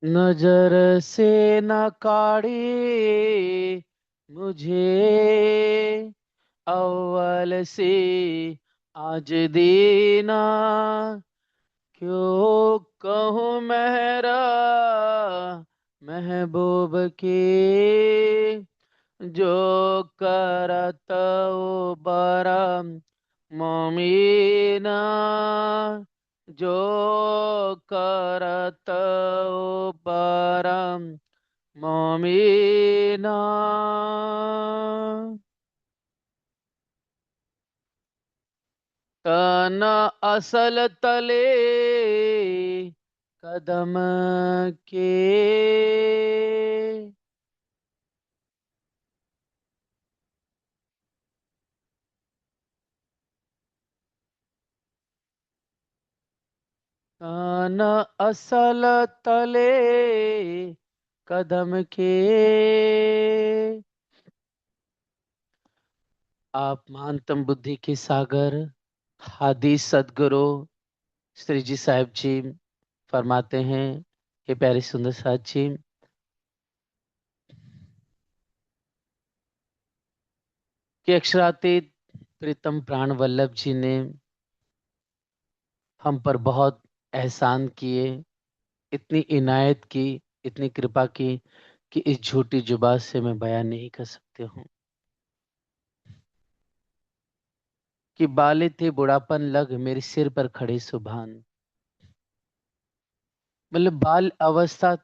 नजर से न काढ़ी मुझे अव्वल से आज दीना। क्यों कहूँ मेहरा महबूब की जो करत ओ बरम मोमीना। जो करत ओ बरम मोमीना। तन असल तले कदम के। तन असल तले कदम के। आप महानतम बुद्धि के सागर हादी सदगुरु श्री जी साहिब जी फरमाते हैं, हे प्यारे सुंदर साथ जी, कि अक्षरातीत प्रीतम प्राण वल्लभ जी ने हम पर बहुत एहसान किए, इतनी इनायत की, इतनी कृपा की कि इस झूठी जुबान से मैं बयान नहीं कर सकती हूँ। कि बाले थे बुढ़ापन लग मेरे सिर पर खड़े सुभान। मतलब बाल अवस्था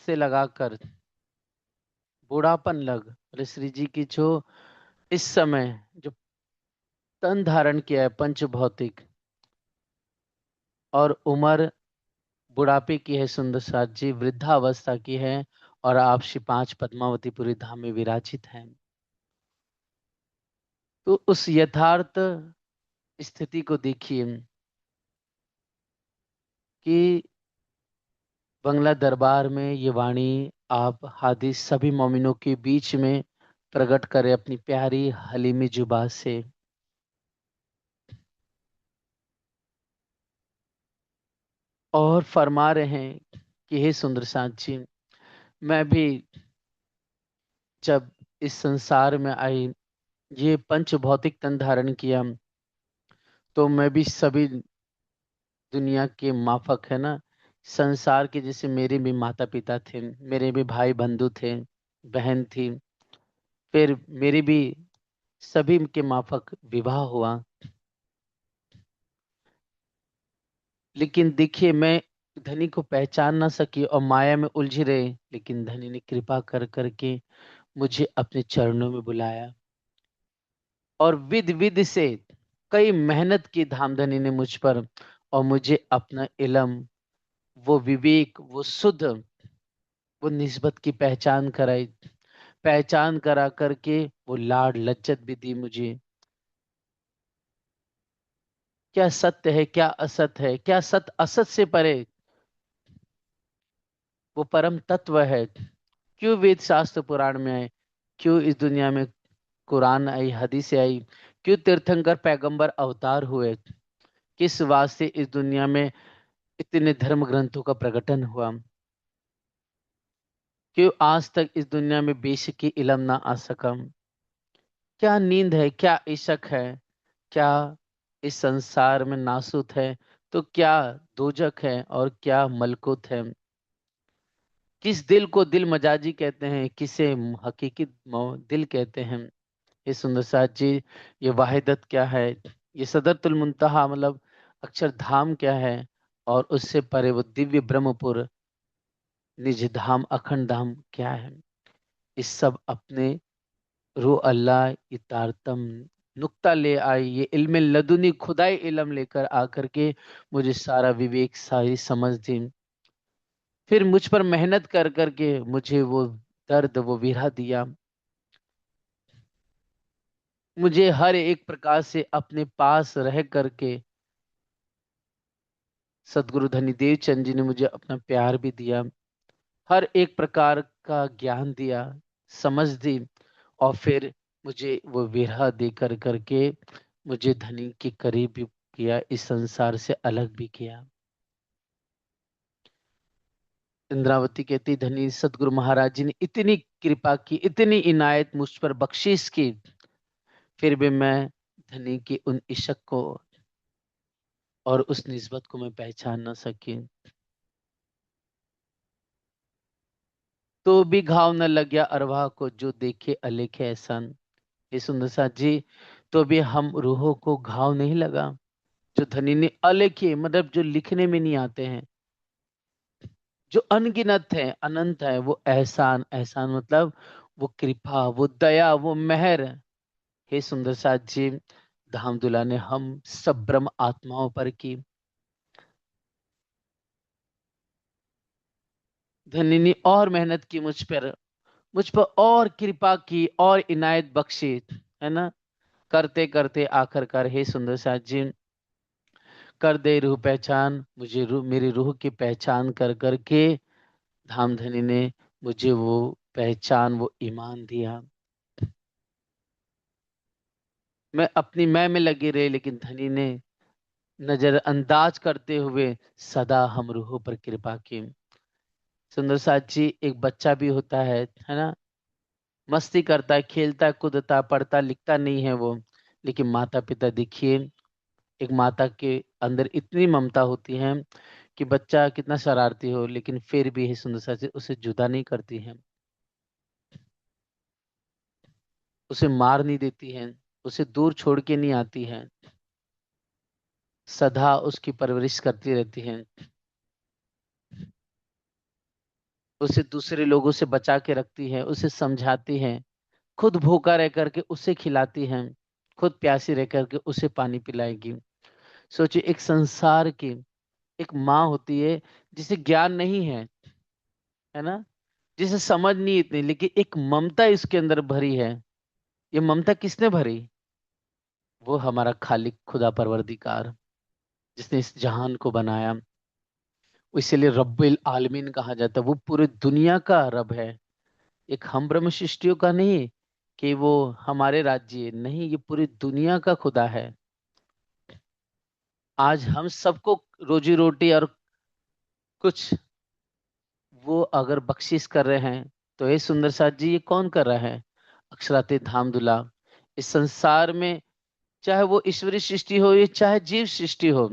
से लगाकर बूढ़ापन लग ऋषि जी की जो इस समय जो तन धारण किया है पंच भौतिक, और उम्र बुढ़ापे की है सुंदर साथ जी, वृद्धावस्था की है, और आप श्री पांच पद्मावतीपुरी धाम में विराजित हैं। तो उस यथार्थ स्थिति को देखिए कि बंगला दरबार में ये वाणी आप हादिस सभी मोमिनों के बीच में प्रकट करें अपनी प्यारी हलीमी जुबा से। और फरमा रहे हैं कि हे सुंदर साथ जी, मैं भी जब इस संसार में आई, ये पंच भौतिक तन धारण किया, तो मैं भी सभी दुनिया के माफक है ना, संसार के जैसे मेरे भी माता पिता थे, मेरे भी भाई बंधु थे, बहन थी, फिर मेरी भी सभी के माफक विवाह हुआ। लेकिन देखिए मैं धनी को पहचान ना सकी और माया में उलझी रहे, लेकिन धनी ने कृपा कर करके मुझे अपने चरणों में बुलाया, और विध विध से कई मेहनत की धामधनी ने मुझ पर, और मुझे अपना इलम, वो विवेक, वो शुद्ध, वो निस्बत की पहचान कराई, पहचान करा करके वो लाड लज्जत भी दी मुझे। क्या सत्य है, क्या असत है, क्या सत्य असत से परे वो परम तत्व है। क्यों वेद शास्त्र पुराण में आए, क्यों इस दुनिया में कुरान आई, हदीस आई, क्यों तीर्थंकर पैगंबर अवतार हुए, किस वास्ते इस दुनिया में इतने धर्म ग्रंथों का प्रकटन हुआ, क्यों आज तक इस दुनिया में बेसिक इलम ना आ सका। क्या नींद है, क्या इशक है, क्या इस संसार में नासूत है, तो क्या दोजक है, और क्या मलकुत है। किस दिल को दिल मजाजी कहते हैं, किसे हकीकी दिल कहते हैं। ये सुंदर साथ जी, ये वाहिदत क्या है, ये सदरतुल मुंतहा मतलब अक्षरधाम क्या है, और उससे परे वो दिव्य ब्रह्मपुर निज धाम अखंड धाम क्या है। इस सब अपने रो अल्लाह ये तारतम नुक्ता ले आई, ये इल्म लदुनी खुदाई इल्म लेकर आकर के मुझे सारा विवेक सारी समझ दी, फिर मुझ पर मेहनत कर करके मुझे वो दर्द वो विरह दिया, मुझे हर एक प्रकार से अपने पास रह करके सदगुरु धनीदेव चंद जी ने मुझे अपना प्यार भी दिया, हर एक प्रकार का ज्ञान दिया, समझ दी, और फिर मुझे वो विरह दे कर करके मुझे धनी के करीब भी किया, इस संसार से अलग भी किया। इंद्रावती कहती, धनी सतगुरु महाराज जी ने इतनी कृपा की, इतनी इनायत मुझ पर बख्शीश की, फिर भी मैं धनी की उन इशक को और उस निस्बत को मैं पहचान ना सकी। तो भी घाव न लग्या अरवाह को, जो देखे अलेखे एहसान। ये सुंदर साथ जी, तो भी हम रूहों को घाव नहीं लगा। जो धनी ने अलेखे मतलब जो लिखने में नहीं आते हैं, जो अनगिनत है, अनंत है, वो एहसान, एहसान मतलब वो कृपा, वो दया, वो मेहर। हे सुंदर साथ जी, धामदुला ने हम सब ब्रह्म आत्माओं पर की। धनी ने और मेहनत की मुझ पर और कृपा की और इनायत बख्शी, है ना। करते करते आखिरकार हे सुंदर साथ जी, कर दे रूह पहचान मुझे, मेरी रूह की पहचान कर करके धामधनी ने मुझे वो पहचान, वो ईमान दिया। मैं अपनी मैं लगी रही, लेकिन धनी ने नजरअंदाज करते हुए सदा हम रूहों पर कृपा की। सुंदर साथ जी, एक बच्चा भी होता है ना, मस्ती करता है, खेलता है, कूदता, पढ़ता लिखता नहीं है वो, लेकिन माता पिता देखिए, एक माता के अंदर इतनी ममता होती है कि बच्चा कितना शरारती हो, लेकिन फिर भी है सुंदर साथ जी उसे जुदा नहीं करती है, उसे मार नहीं देती है, उसे दूर छोड़ के नहीं आती है, सदा उसकी परवरिश करती रहती है, उसे दूसरे लोगों से बचा के रखती है, उसे समझाती है, खुद भूखा रह करके उसे खिलाती है, खुद प्यासी रह करके उसे पानी पिलाएगी। सोचिए, एक संसार की एक माँ होती है जिसे ज्ञान नहीं है ना, जिसे समझ नहीं इतनी, लेकिन एक ममता इसके अंदर भरी है। ये ममता किसने भरी? वो हमारा खालिक खुदा परवरदिगार, जिसने इस जहान को बनाया। इसीलिए रब्बिल आलमीन कहा जाता है, वो पूरी दुनिया का रब है। एक हम ब्रह्म सृष्टियों का नहीं कि वो हमारे राज्य, नहीं, ये पूरी दुनिया का खुदा है। आज हम सबको रोजी रोटी और कुछ वो अगर बख्शिश कर रहे हैं, तो ये सुंदर साथ जी, ये कौन कर रहा है? अक्षराते धामदुला। इस संसार में चाहे वो ईश्वरीय सृष्टि हो या चाहे जीव सृष्टि हो,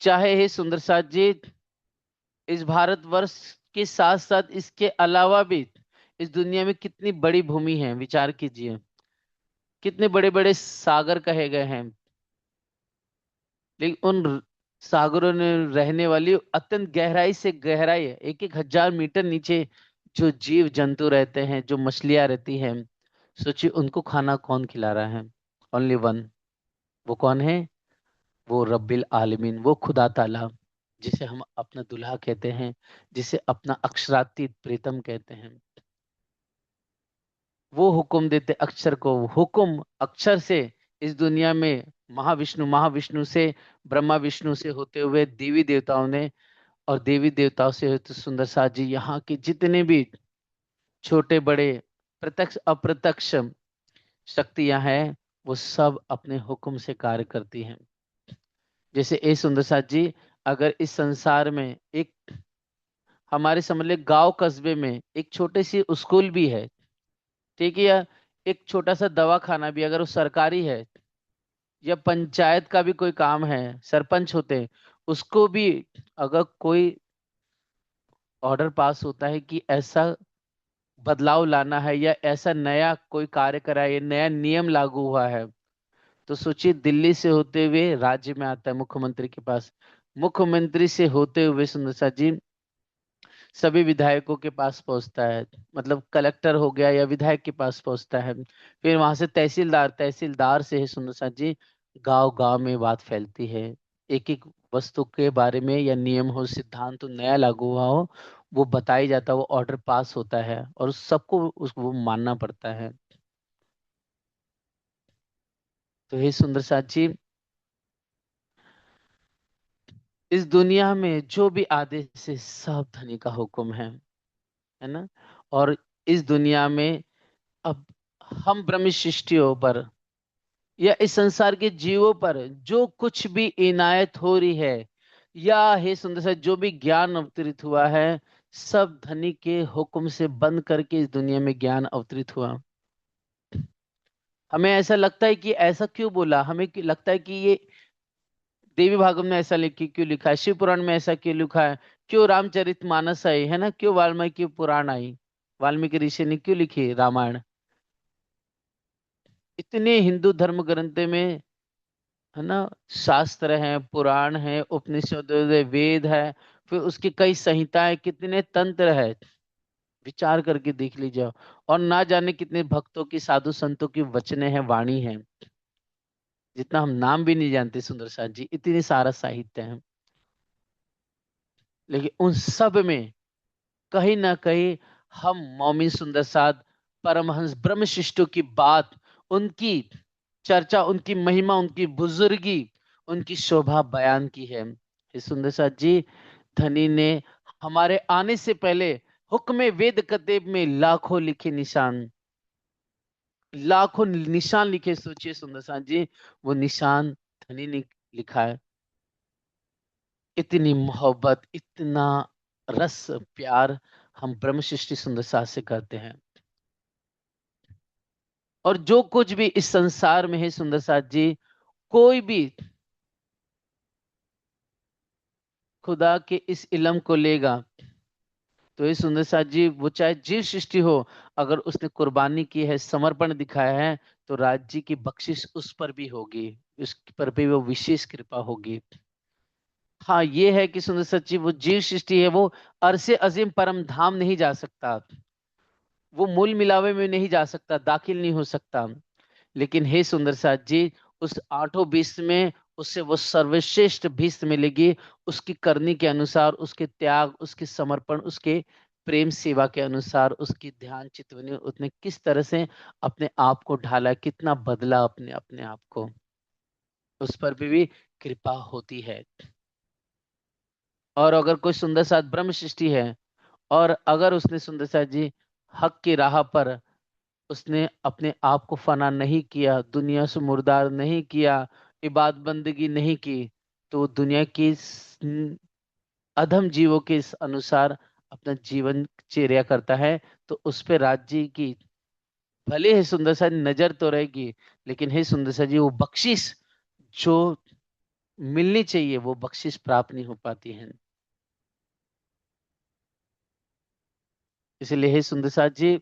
चाहे हे सुंदर साथ जी इस भारतवर्ष के साथ साथ इसके अलावा भी इस दुनिया में कितनी बड़ी भूमि है, विचार कीजिए, कितने बड़े बड़े सागर कहे गए हैं, लेकिन सागरों में रहने वाली अत्यंत गहराई से गहराई, एक एक हजार मीटर नीचे जो जीव जंतु रहते हैं, जो मछलियां रहती हैं, सोचिए उनको खाना कौन खिला रहा है? Only one. वो कौन है? वो रब्बिल आलमीन, वो खुदा ताला, जिसे हम अपना दुल्हा कहते हैं, जिसे अपना अक्षरातीत प्रीतम कहते हैं। वो हुक्म देते अक्षर को, हुक्म अक्षर से इस दुनिया में महाविष्णु, महाविष्णु से ब्रह्मा विष्णु से होते हुए देवी देवताओं ने, और देवी देवताओं से होते सुंदर साथ जी यहाँ के जितने भी छोटे बड़े प्रत्यक्ष अप्रत्यक्ष शक्तियां हैं, वो सब अपने हुक्म से कार्य करती हैं। जैसे ए सुंदर साथ जी, अगर इस संसार में एक हमारे समझ ले गांव कस्बे में एक छोटी सी स्कूल भी है, ठीक है, या एक छोटा सा दवा खाना भी अगर वो सरकारी है, या पंचायत का भी कोई काम है, सरपंच होते हैं, उसको भी अगर कोई ऑर्डर पास होता है कि ऐसा बदलाव लाना है या ऐसा नया कोई कार्य करा है, नया नियम लागू हुआ है, तो सोचिए दिल्ली से होते हुए राज्य में आता है मुख्यमंत्री के पास, मुख्यमंत्री से होते हुए सुंदर सा जी सभी विधायकों के पास पहुंचता है, मतलब कलेक्टर हो गया या विधायक के पास पहुंचता है, फिर वहां से तहसीलदार, तहसीलदार से है सुंदर सा जी गांव गांव में बात फैलती है, एक एक वस्तु के बारे में या नियम हो, सिद्धांत हो, नया लागू हुआ हो, वो बताई जाता है, वो ऑर्डर पास होता है और सबको उसको वो मानना पड़ता है। तो हे सुंदर साथ जी, इस दुनिया में जो भी आदेश है सब धनी का हुक्म है ना। और इस दुनिया में अब हम ब्रह्म सृष्टियों पर या इस संसार के जीवों पर जो कुछ भी इनायत हो रही है, या हे सुंदर सा जो भी ज्ञान अवतरित हुआ है, सब धनी के हुक्म से बंद करके इस दुनिया में ज्ञान अवतरित हुआ। हमें ऐसा लगता है कि ऐसा क्यों बोला, हमें लगता है कि ये देवी भागवत में ऐसा क्यों लिखा है, शिव पुराण में ऐसा क्यों लिखा है, क्यों रामचरितमानस आई है ना, क्यों वाल्मीकि पुराण आई, वाल्मीकि ऋषि ने क्यों लिखी रामायण। इतने हिंदू धर्म ग्रंथ में, है ना, शास्त्र है, पुराण है, उपनिषद है, वेद है, फिर उसकी कई संहिताएं, कितने तंत्र है, विचार करके देख लीजिए। और ना जाने कितने भक्तों की, साधु संतों की वचने हैं, वाणी है, जितना हम नाम भी नहीं जानते सुंदर साथ जी, इतनी सारा साहित्य है। लेकिन उन सब में कहीं ना कहीं हम मौमी सुंदर साथ, परमहंस ब्रह्म शिष्टों की बात, उनकी चर्चा, उनकी महिमा, उनकी बुजुर्गी, उनकी शोभा बयान की है। हे सुंदर साथ जी, धनी ने हमारे आने से पहले हुक्म वेद कतेब में लाखों लिखे निशान, लाखों निशान लिखे, सोचिए सुंदर साथ जी, वो निशान धनी ने लिखा है। इतनी मोहब्बत, इतना रस प्यार हम ब्रह्म सृष्टि सुंदर साथ से करते हैं। और जो कुछ भी इस संसार में है सुंदर साथ जी, कोई भी खुदा के इस इलम को लेगा तो ये सुंदर साथ जी, वो चाहे जीव सृष्टि हो, अगर उसने कुर्बानी की है, समर्पण दिखाया है, तो राज्य की बख्शिश उस पर भी होगी, उस पर भी वो विशेष कृपा होगी। हाँ, ये है कि सुंदर सच्ची, वो जीव सृष्टि है, वो अरसे अजीम परम धाम नहीं जा सकता, वो मूल मिलावे में नहीं जा सकता, दाखिल नहीं हो सकता। लेकिन हे सुंदर साथ जी, उस आठों भीष्म में उससे वो सर्वश्रेष्ठ भीष्म मिलेगी, उसकी करनी के अनुसार, उसके त्याग, उसके समर्पण, उसके प्रेम सेवा के अनुसार, उसकी ध्यान चितवनी, उसने किस तरह से अपने आप को ढाला, कितना बदला अपने अपने आप को, उस पर भी कृपा होती है। और अगर कोई सुंदर साथ ब्रह्म सृष्टि है, और अगर उसने सुंदर साथ जी हक की राह पर उसने अपने आप को फना नहीं किया, दुनिया से मुर्दार नहीं किया, इबादत बंदगी नहीं की, तो दुनिया की अधम जीवों के इस अनुसार अपना जीवन चर्या करता है, तो उस पे राज्य की भले ही सुंदर सा नजर तो रहेगी, लेकिन हे सुंदर सा जी, वो बख्शिश जो मिलनी चाहिए, वो बख्शिश प्राप्त नहीं हो पाती है। इसलिए हे सुंदर सा जी,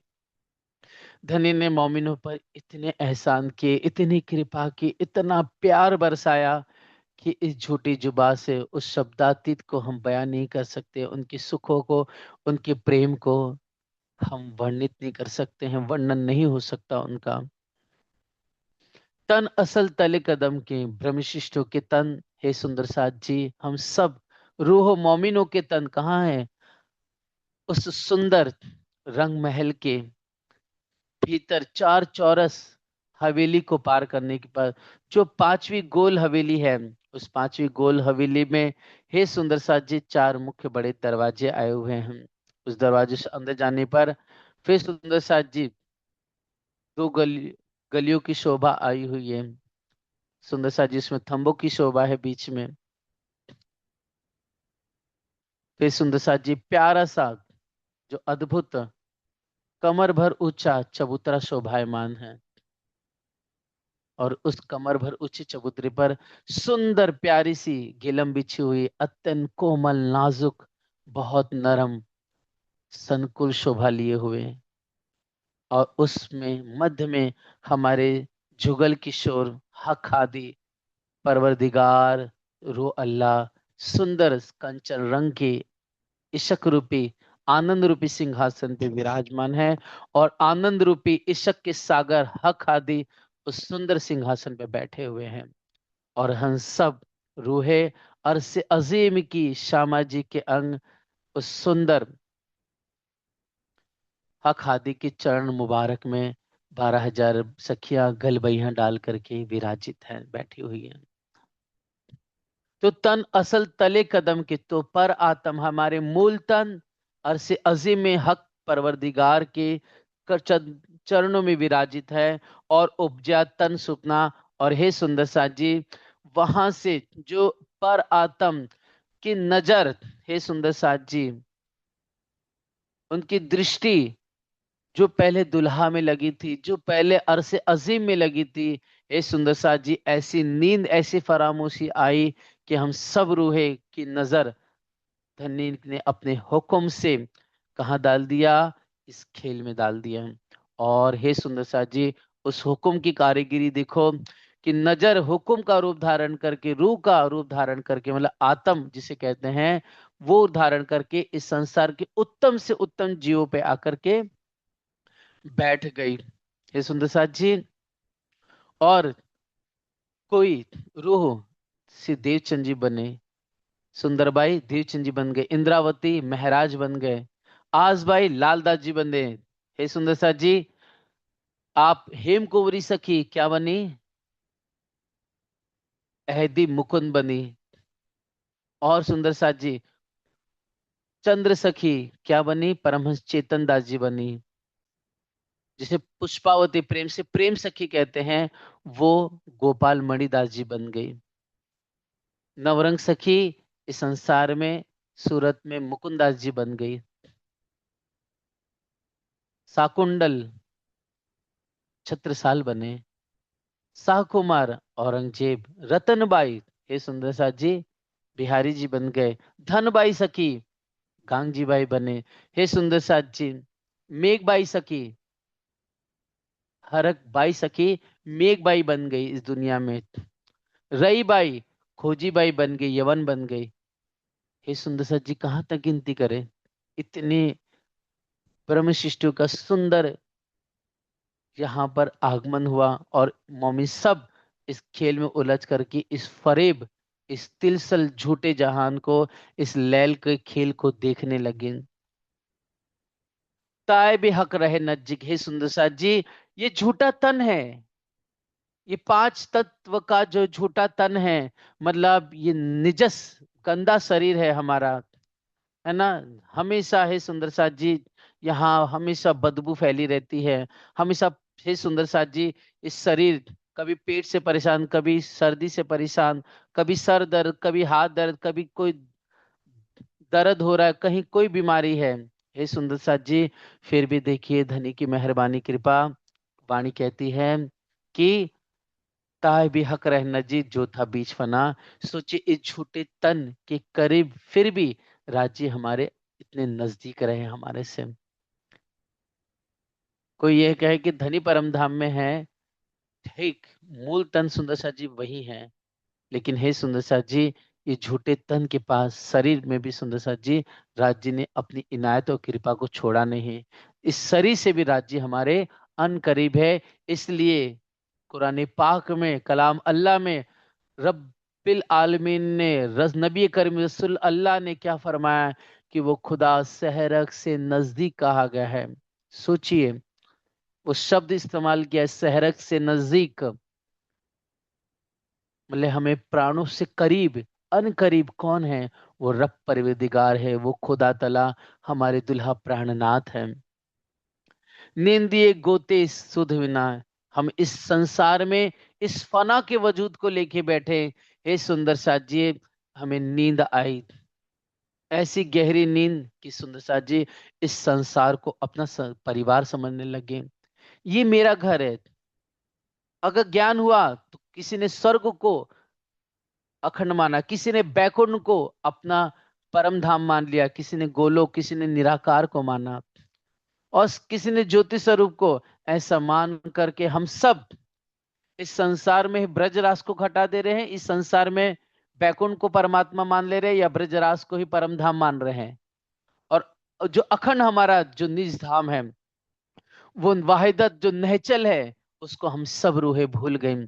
धनी ने मोमिनों पर इतने एहसान किए, इतनी कृपा की, इतना प्यार बरसाया कि इस झूठी जुबा से उस शब्दातीत को हम बयान नहीं कर सकते, उनके सुखों को, उनके प्रेम को हम वर्णित नहीं कर सकते हैं, वर्णन नहीं हो सकता उनका। तन असल तले कदम के ब्रह्मशिष्टों के तन, हे सुंदर साथ जी, हम सब रूह मोमिनों के तन कहाँ है, उस सुंदर रंग महल के भीतर, चार चौरस हवेली को पार करने के बाद जो पांचवी गोल हवेली है, उस पांचवी गोल हवेली में हे सुंदर साथ जी, चार मुख्य बड़े दरवाजे आए हुए हैं। उस दरवाजे से अंदर जाने पर फिर सुंदर साथ जी दो गलियों की शोभा आई हुई है। सुंदर साथ जी, इसमें थंबों की शोभा है बीच में। फिर सुंदर साथ जी प्यारा सा, जो अद्भुत, कमर भर ऊंचा चबूतरा शोभायमान है। और उस कमर भर ऊंचे चबूतरे पर सुंदर प्यारी सी गिलम बिछी हुई, अत्यंत कोमल नाजुक, बहुत नरम, संकुल शोभा लिए हुए। और उसमें मध्य में हमारे जुगल किशोर हक आदि परवरदिगार, रो अल्लाह, सुंदर कंचन रंग के इशक रूपी, आनंद रूपी सिंहासन पे विराजमान है। और आनंद रूपी इशक के सागर हक आदि उस सुंदर सिंहासन पे बैठे हुए हैं। और हम सब रूहे अरसे अजीम की श्यामा जी के अंग उस सुंदर हक हादी के चरण मुबारक में 12,000 सखियां गलबैया डाल करके विराजित हैं, बैठी हुई हैं। तो तन असल तले कदम के, तो पर आत्म हमारे मूल तन अरसे अजीम में हक परवरदिगार के चरणों में विराजित है। और उपजा तन सुपना। और हे सुंदर साथ जी, वहां से जो पर आत्म की नजर, हे सुंदर साथ जी, उनकी दृष्टि जो पहले दुल्हा में लगी थी, जो पहले अरसे अजीम में लगी थी, हे सुंदर साथ जी, ऐसी नींद, ऐसी फरामोशी आई कि हम सब रूहे की नजर धनी ने अपने हुक्म से कहाँ डाल दिया? इस खेल में डाल दिया। और हे सुंदर साथ जी, उस हुक्म की कारीगिरी देखो कि नजर हुक्म का रूप धारण करके, रूह का रूप धारण करके, मतलब आत्म जिसे कहते हैं, वो धारण करके इस संसार के उत्तम से उत्तम जीवों पे आकर के बैठ गई। हे सुंदर साथ जी, और कोई रूह से देवचंद जी बने, सुंदरबाई देवचंद जी बन गए, इंद्रावती महाराज बन गए, आसबाई लालदास जी बन गए। हे सुंदर साथ जी, आप हेम कुंवरी सखी क्या बनी? अहदी मुकुंद बनी। और सुंदर साथ जी, चंद्र सखी क्या बनी? परमहंस चेतन दास जी बनी। जिसे पुष्पावती प्रेम से प्रेम सखी कहते हैं, वो गोपाल मणिदास जी बन गई। नवरंग सखी इस संसार में सूरत में मुकुंदास जी बन गई। साकुंडल छत्रसाल बने। शाहकुमार औरंगजेब। रतनबाई, हे सुंदर साथ जी, बिहारी जी बन गए। धनबाई सखी गांगजी बाई बने। हे सुंदर साथ जी, मेघबाई सखी, हरक बाई सखी मेघबाई बन गई इस दुनिया में। रई बाई खोजी बाई बन गई, यवन बन गई। हे सुंदर साथ जी, कहाँ तक गिनती करें? इतने ब्रह्म शिष्टों का सुंदर यहाँ पर आगमन हुआ, और मौमी सब इस खेल में उलझ करके इस फरेब, इस तिलसल झूठे जहान को, इस लैल के खेल को देखने लगे। ताए भी हक रहे नज्जिक। हे सुंदर साथ जी, ये झूठा तन है, ये पांच तत्व का जो झूठा तन है, मतलब ये निजस गंदा शरीर है हमारा, है ना? हमेशा, हे सुंदर साथ जी, यहाँ हमेशा बदबू फैली रहती है हमेशा। हे सुंदर साथ जी, इस शरीर कभी पेट से परेशान, कभी सर्दी से परेशान, कभी सर दर्द, कभी हाथ दर्द, कभी कोई दर्द हो रहा है, कहीं कोई बीमारी है। हे सुंदर साथ जी, फिर भी देखिए धनी की मेहरबानी कृपा, वाणी कहती है कि ताए भी हक रहना जी, जो था बीच फना। सोचिए इस झूठे तन के करीब फिर भी राज्य हमारे इतने नजदीक रहे हमारे से। कोई यह कहे कि धनी परम धाम में है, ठीक, मूल तन सुंदर सा जी वही है। लेकिन हे सुंदर साथ जी, ये झूठे तन के पास शरीर में भी सुंदर साथ जी, राज्य ने अपनी इनायत और कृपा को छोड़ा नहीं। इस शरीर से भी राज्य हमारे अन करीब है। इसलिए कुरान पाक में, कलाम अल्लाह में, रब्बिल आलमीन ने, रस नबी करीम रसूल अल्लाह ने क्या फरमाया कि वो खुदा सहरक से नजदीक कहा गया है। सोचिए, वो शब्द इस्तेमाल किया है, सहरक से नजदीक, मतलब हमें प्राणों से करीब, अन करीब कौन है? वो रब परवरदिगार है, वो खुदा तला हमारे दुल्हा प्राणनाथ है। निंदिए गोते सुध विना, हम इस संसार में इस फना के वजूद को लेके बैठे। हे सुंदर साथ जी, हमें नींद आई, ऐसी गहरी नींद कि सुंदर साथ जी इस संसार को अपना परिवार समझने लगे। ये मेरा घर है। अगर ज्ञान हुआ तो किसी ने स्वर्ग को अखंड माना, किसी ने बैकुंठ को अपना परम धाम मान लिया, किसी ने गोलोक, किसी ने निराकार को माना, और किसी ने ज्योति स्वरूप को। ऐसा मान करके हम सब इस संसार में ब्रजरास को घटा दे रहे हैं, इस संसार में बैकुंठ को परमात्मा मान ले रहे हैं, या ब्रजरास को ही परम धाम मान रहे हैं। और जो अखंड हमारा जो निज धाम है, वो वाहिदत जो नहचल है, उसको हम सब रूहे भूल गए।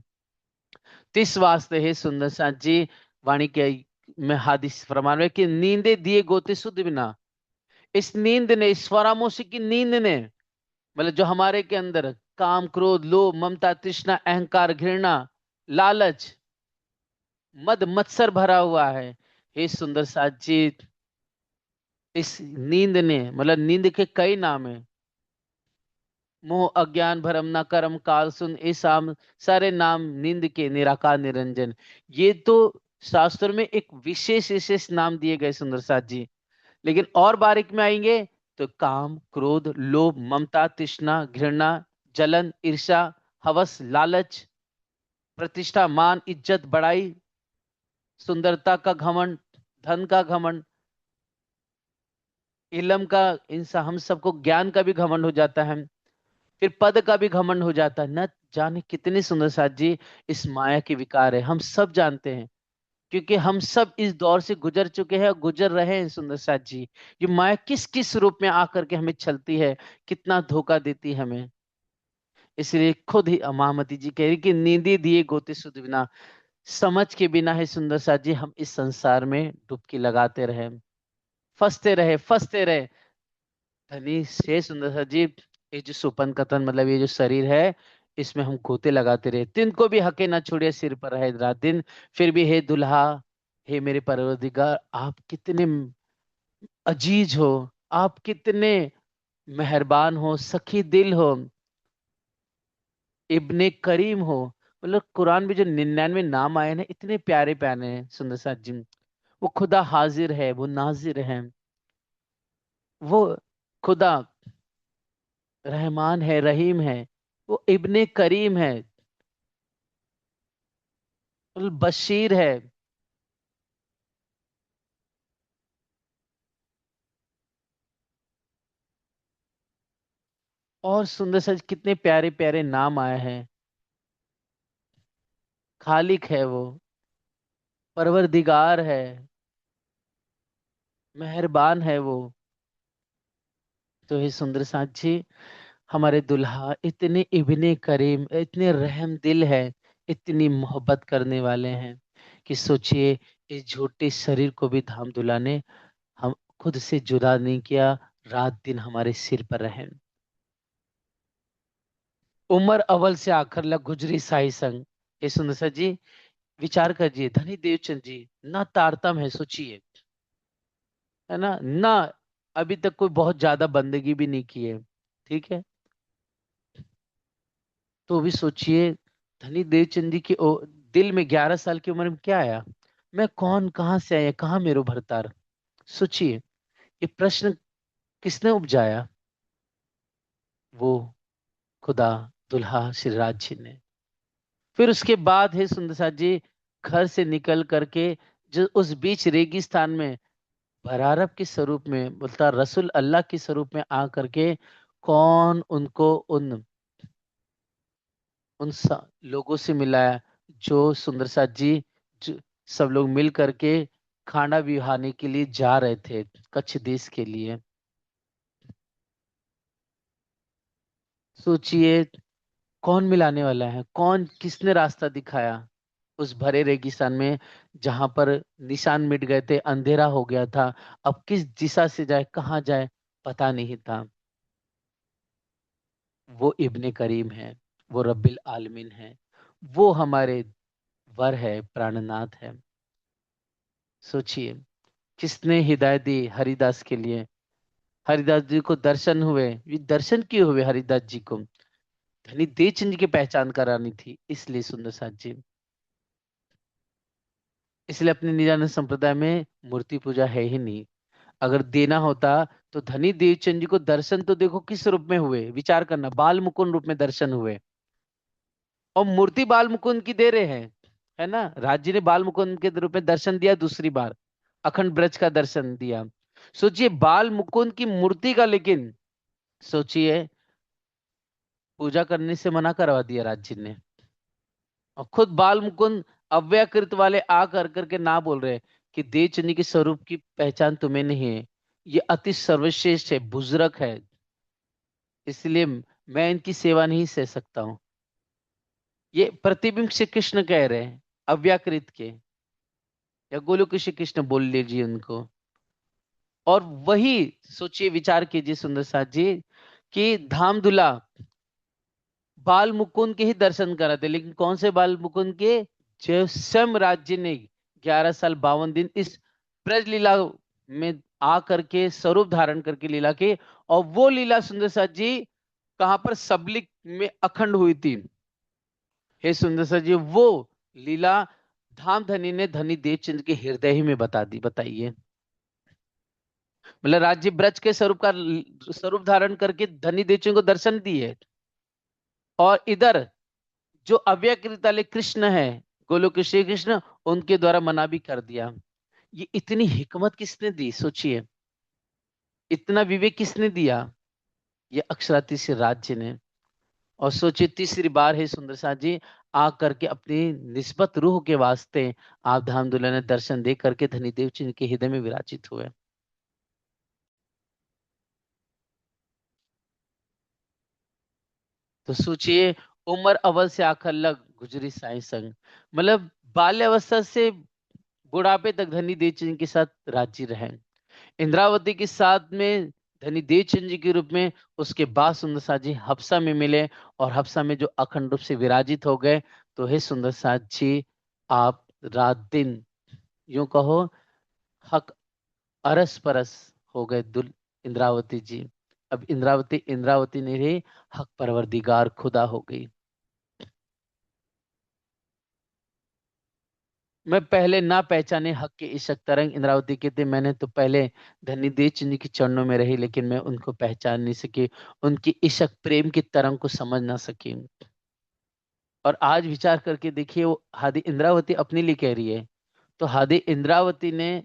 तिस वास्ते है सुंदर साथ जी, वाणी के में हादिस फरमान है कि नींदे दिए गोते सुध बिना, इस नींद ने, इस फरामोशी की नींद ने, मतलब जो हमारे के अंदर काम, क्रोध, लोभ, ममता, तृष्णा, अहंकार, घृणा, लालच, मद मत्सर भरा हुआ है, हे सुंदर साथ जी, इस नींद ने, मतलब नींद के कई नाम है, मोह, अज्ञान, भरम, न कर्म, काल, सुन, ये सारे नाम नींद के, निराकार, निरंजन, ये तो शास्त्र में एक विशेष विशेष नाम दिए गए सुंदर साथ जी। लेकिन और बारीक में आएंगे तो काम, क्रोध, लोभ, ममता, तृष्णा, घृणा, जलन, ईर्ष्या, हवस, लालच, प्रतिष्ठा, मान, इज्जत, बड़ाई, सुंदरता का घमंड, धन का घमंड, इलम का, इंसान हम सबको ज्ञान का भी घमंड हो जाता है, फिर पद का भी घमंड हो जाता है। न जाने कितनी सुंदर साथ जी इस माया के विकार है, हम सब जानते हैं, क्योंकि हम सब इस दौर से गुजर चुके हैं और गुजर रहे हैं सुंदर साथ जी। ये माया किस किस रूप में आकर के हमें छलती है, कितना धोखा देती है हमें। इसलिए खुद ही महामती जी कह रही कि नींदी दिए गोते सुध बिना, समझ के बिना है सुंदर साथ जी हम इस संसार में डुबकी लगाते रहे, फंसते रहे, फंसते रहे। धनी से सुंदर सा जी, ये जो सुपन कथन मतलब ये जो शरीर है, इसमें हम गोते लगाते रहे, तिनको भी हके ना छोड़े, सिर पर रहे रात दिन। फिर भी हे दुल्हा, हे मेरे परवरदिगार, आप कितने अजीज हो, आप कितने मेहरबान हो, सखी दिल हो, इब्ने करीम हो। मतलब कुरान में जो 99 नाम आए ना, इतने प्यारे प्यारे हैं सुंदर सा जी। वो खुदा हाजिर है, वो नाजिर है, वो खुदा रहमान है, रहीम है, वो इब्ने करीम है, बशीर है। और सुंदर से कितने प्यारे प्यारे नाम आए हैं। खालिक है वो, परवरदिगार है, मेहरबान है वो। तो हे सुंदर साथ जी, हमारे दुल्हा इतने इब्ने करीम, इतने रहम दिल है, इतनी मोहब्बत करने वाले हैं कि सोचिए, इस झूठे शरीर को भी धाम दुलाने हम खुद से जुदा नहीं किया, रात दिन हमारे सिर पर रहे। उम्र अव्वल से आखिर लग गुजरी साई संग। ये सुंदर सा जी विचार करिए, धनी देवचंद जी ना तारतम है, सोचिए, है ना अभी तक कोई बहुत ज्यादा बंदगी भी नहीं की है, ठीक है। तो भी सोचिए, धनी देवचंद जी के दिल में 11 साल की उम्र में क्या आया, मैं कौन, कहां से आया, कहाँ मेरो भरतार। सोचिए, ये प्रश्न किसने उपजाया, वो खुदा, दुल्हा श्री राज जी ने। फिर उसके बाद है सुंदर साथ जी, घर से निकल करके जो उस बीच रेगिस्तान में बरारब के स्वरूप में बोलता रसूल अल्लाह के स्वरूप में आ करके कौन उनको उन लोगों से मिलाया, जो सुंदर साथ जी, जो सब लोग मिल करके खाना बिहाने के लिए जा रहे थे कच्छ देश के लिए। सोचिए, कौन मिलाने वाला है, कौन, किसने रास्ता दिखाया उस भरे रेगिस्तान में, जहां पर निशान मिट गए थे, अंधेरा हो गया था, अब किस दिशा से जाए, कहाँ जाए, पता नहीं था। वो इब्ने करीम है, वो रब्बिल आलमीन है, वो हमारे वर है, प्राणनाथ है। सोचिए, किसने हिदायत दी हरिदास के लिए, हरिदास जी को दर्शन हुए, ये दर्शन क्यों हुए हरिदास जी को, धनी देवचंद जी की पहचान करानी थी, इसलिए सुंदर साथ जी। इसलिए अपने निजानंद संप्रदाय में मूर्ति पूजा है ही नहीं। अगर देना होता तो धनी देवचंद जी को दर्शन तो देखो किस रूप में हुए, विचार करना, बाल मुकुंद रूप में दर्शन हुए, और मूर्ति बाल मुकुंद की दे रहे हैं, है ना। राज जी ने बाल मुकुंद के रूप में दर्शन दिया, दूसरी बार अखंड ब्रज का दर्शन दिया। सोचिए, बाल मुकुंद की मूर्ति का, लेकिन सोचिए, पूजा करने से मना करवा दिया राज जी ने। और खुद बाल मुकुंद अव्यकृत वाले आ कर करके ना बोल रहे कि देवचंदी के स्वरूप की पहचान तुम्हें नहीं है, ये अति सर्वश्रेष्ठ है, बुजुर्ग है, इसलिए मैं इनकी सेवा नहीं सह सकता हूं। ये प्रतिबिंब श्री कृष्ण कह रहे हैं, अव्याकृत के, या गोलोक श्री कृष्ण बोल लीजिए उनको। और वही सोचिए, विचार कीजिए सुंदर साथ जी, कि धामदुला बाल मुकुंद के ही दर्शन कराते, लेकिन कौन से बाल मुकुंद के, जो स्वयं राज्य ने 11 साल 52 दिन इस ब्रज लीला में आ करके स्वरूप धारण करके लीला के। और वो लीला सुंदर साथ जी कहां पर, सबलिक में अखंड हुई थी। हे सुंदर साथ जी, वो लीला धाम धनी ने धनी देवचंद के हृदय ही में बता दी, बताइए। मतलब राज्य ब्रज के स्वरूप का स्वरूप धारण करके धनी देवचियों को दर्शन दिए। और इधर जो अव्यकृत वाले कृष्ण है, गोलोक के श्री कृष्ण, उनके द्वारा मना भी कर दिया। ये इतनी हिकमत किसने दी, सोचिए। इतना विवेक किसने दिया? ये अक्षरातीश राज्य ने। और सोचिए, तीसरी बार है सुंदर साथ जी आ करके अपनी निस्बत रूह के वास्ते आप धाम दुल्हन दर्शन दे करके धनीदेव जी के हृदय में विराजित हुए। तो सोचिए, उम्र अव्वल से आखिर लग गुजरी साई संग। मतलब बाल्यावस्था से बुढ़ापे तक धनी देवचंद के साथ राज्य रहे। इंद्रावती के साथ में धनी देवचंद जी के रूप में। उसके बाद सुंदर साथ जी हफ्सा में मिले, और हफ्सा में जो अखंड रूप से विराजित हो गए। तो हे सुंदर साथ जी, आप रात दिन, यूं कहो, हक अरस परस हो गए दुल इंद्रावती जी। अब इंद्रावती इंद्रावती नहीं रही, हक परवरदिगार खुदा हो गई। मैं पहले ना पहचाने हक के इशक तरंग, इंद्रावती कहते मैंने तो पहले धनी देव चंद जी के चरणों में रही, लेकिन मैं उनको पहचान नहीं सकी, उनकी इशक प्रेम की तरंग को समझ ना सकी। और आज विचार करके देखिए, वो हादी इंद्रावती अपने लिए कह रही है। तो हादी इंद्रावती ने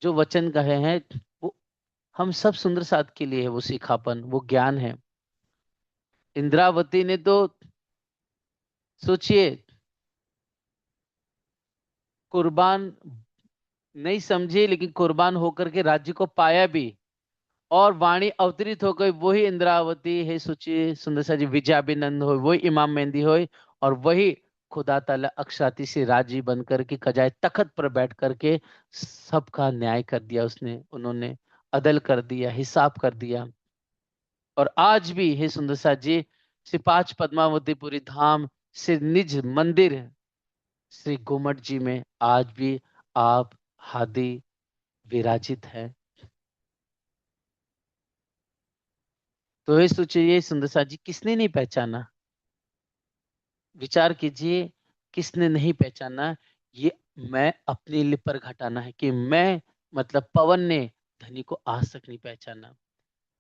जो वचन कहे हैं, वो हम सब सुंदर साथ के लिए है। वो सीखापन, वो ज्ञान है। इंद्रावती ने तो सोचिए, कुर्बान नहीं समझी, लेकिन कुर्बान होकर के राज्य को पाया भी। और वाणी अवतरित हो गई, वही इंद्रावती है। सोचिए सुंदर सा जी, विजयाभिनंद हो, वही इमाम मेहंदी हो, और वही खुदा ताला अक्षराती से राजी बन करके खजाए तखत पर बैठ करके सबका न्याय कर दिया। उसने उन्होंने अदल कर दिया, हिसाब कर दिया। और आज भी हे सुंदर सा जी, श्री पांच पद्मावतीपुरी धाम, श्री निज मंदिर श्री गोमट जी में आज भी आप हादी विराजित है। तो ये सोचिए सुंदर सा जी, किसने नहीं पहचाना? विचार कीजिए, किसने नहीं पहचाना? ये मैं अपने लिए पर घटाना है कि मैं, मतलब पवन ने धनी को आज तक नहीं पहचाना।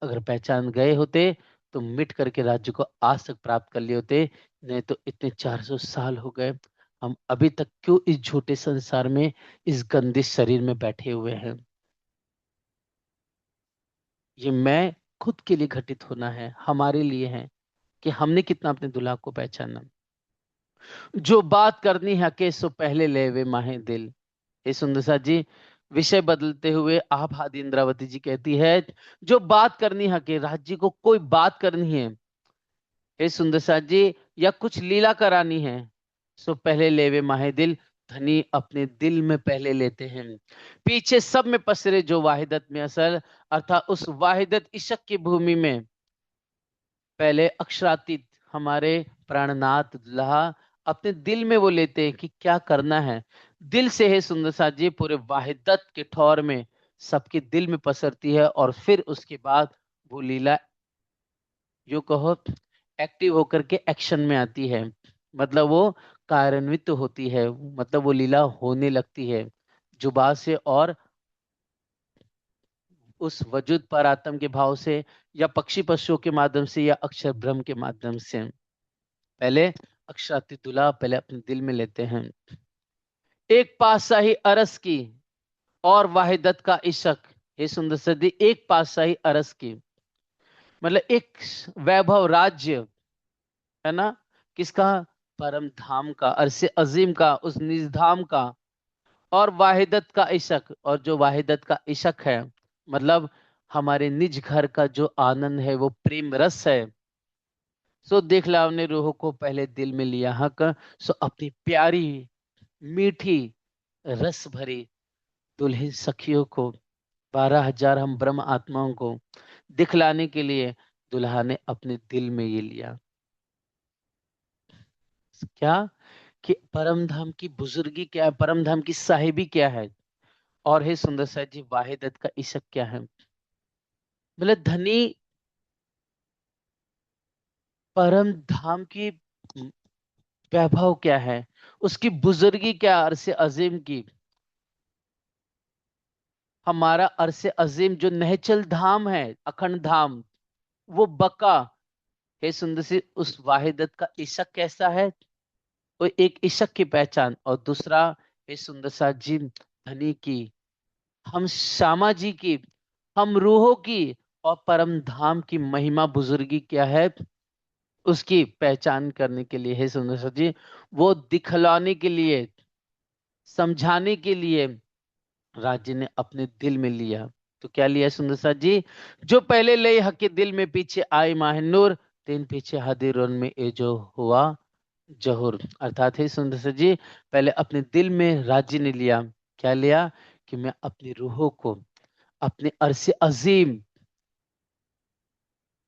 अगर पहचान गए होते तो मिट करके राज्य को आज तक प्राप्त कर लिए होते। नहीं तो इतने 400 साल हो गए, हम अभी तक क्यों इस झूठे संसार में, इस गंदे शरीर में बैठे हुए हैं? ये मैं खुद के लिए घटित होना है, हमारे लिए है कि हमने कितना अपने दुल्हा को पहचाना। जो बात करनी है के सो पहले ले वे माहे दिल। हे सुंदर सा जी, विषय बदलते हुए आप हादी इंद्रावती जी कहती है, जो बात करनी है के राज्य को कोई बात करनी है, हे सुंदर सा जी, या कुछ लीला करानी है, सो पहले लेवे माहे दिल। धनी अपने दिल में पहले लेते हैं। पीछे सब में पसरे जो वाहिदत में असल, अर्थात उस वाहिदत इशक की भूमि में पहले अक्षरातीत हमारे प्राणनाथ दुल्हा अपने दिल में वो लेते हैं कि क्या करना है। दिल से है सुंदर साथ जी, पूरे वाहिदत के ठौर में सबके दिल में पसरती है, और फिर उसके बाद वो लीला, जो कहो, एक्टिव होकर के एक्शन में आती है। मतलब वो कार्यान्वित होती है, मतलब वो लीला होने लगती है जुबा से, और उस वजूद पर आत्म के भाव से, या पक्षी पशुओं के माध्यम से, या अक्षर ब्रह्म के माध्यम से। पहले अक्षराती तुला पहले अपने दिल में लेते हैं। एक पातशाही अरस की और वाहिदत का इशक। ये सुंदर सदी, एक पातशाही अरस की, मतलब एक वैभव राज्य, है ना, किसका? परम धाम का, अरसे अजीम का, उस निज धाम का। और वाहिदत का इशक, और जो वाहिदत का इशक है, मतलब हमारे निज घर का जो आनंद है, वो प्रेम रस है। सो देख ला हमने रूह को पहले दिल में लिया हक, सो अपनी प्यारी, मीठी, रस भरी दुल्हन सखियों को, 12,000 हम ब्रह्म आत्माओं को दिखलाने के लिए दुल्हा ने अपने दिल में ये लिया। क्या? कि परम धाम की बुजुर्गी क्या है, परम धाम की साहिबी क्या है, और हे सुंदर सा जी, वाहिदत का इशक क्या है। मतलब धनी परम धाम की वैभव क्या है, उसकी बुजुर्गी क्या, अरसे अजीम की। हमारा अरसे अजीम जो निश्चल धाम है, अखंड धाम, वो बका। हे सुंदर सी, उस वाहिदत का इशक कैसा है? वो एक इशक की पहचान। और दूसरा, हे सुंदर सा जी, धनी की, हम श्यामा जी की, हम रूहों की, और परम धाम की महिमा बुजुर्गी क्या है, उसकी पहचान करने के लिए, हे सुंदर सा जी, वो दिखलाने के लिए, समझाने के लिए राज्य ने अपने दिल में लिया। तो क्या लिया सुंदर सा जी? जो पहले ले हक के दिल में, पीछे आई माहिनूर, तीन पीछे हदीरन में ए जो हुआ जहूर। अर्थात है सुंदर सा जी, पहले अपने दिल में राज्य ने लिया। क्या लिया? कि मैं अपनी रूहों को, अपने अरसे अजीम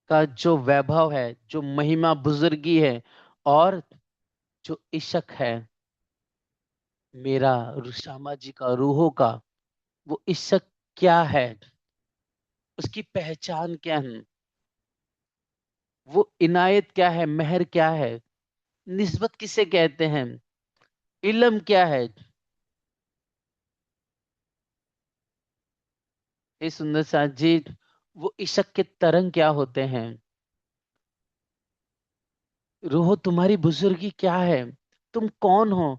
का जो वैभव है, जो महिमा बुजुर्गी है, और जो इशक है मेरा, श्यामा जी का, रूहों का, वो इशक क्या है, उसकी पहचान क्या है, वो इनायत क्या है, मेहर क्या है, निस्बत किसे कहते हैं, इल्म क्या है। ये सुंदर सा जी, वो इशक के तरंग क्या होते हैं, रूहो तुम्हारी बुजुर्गी क्या है, तुम कौन हो,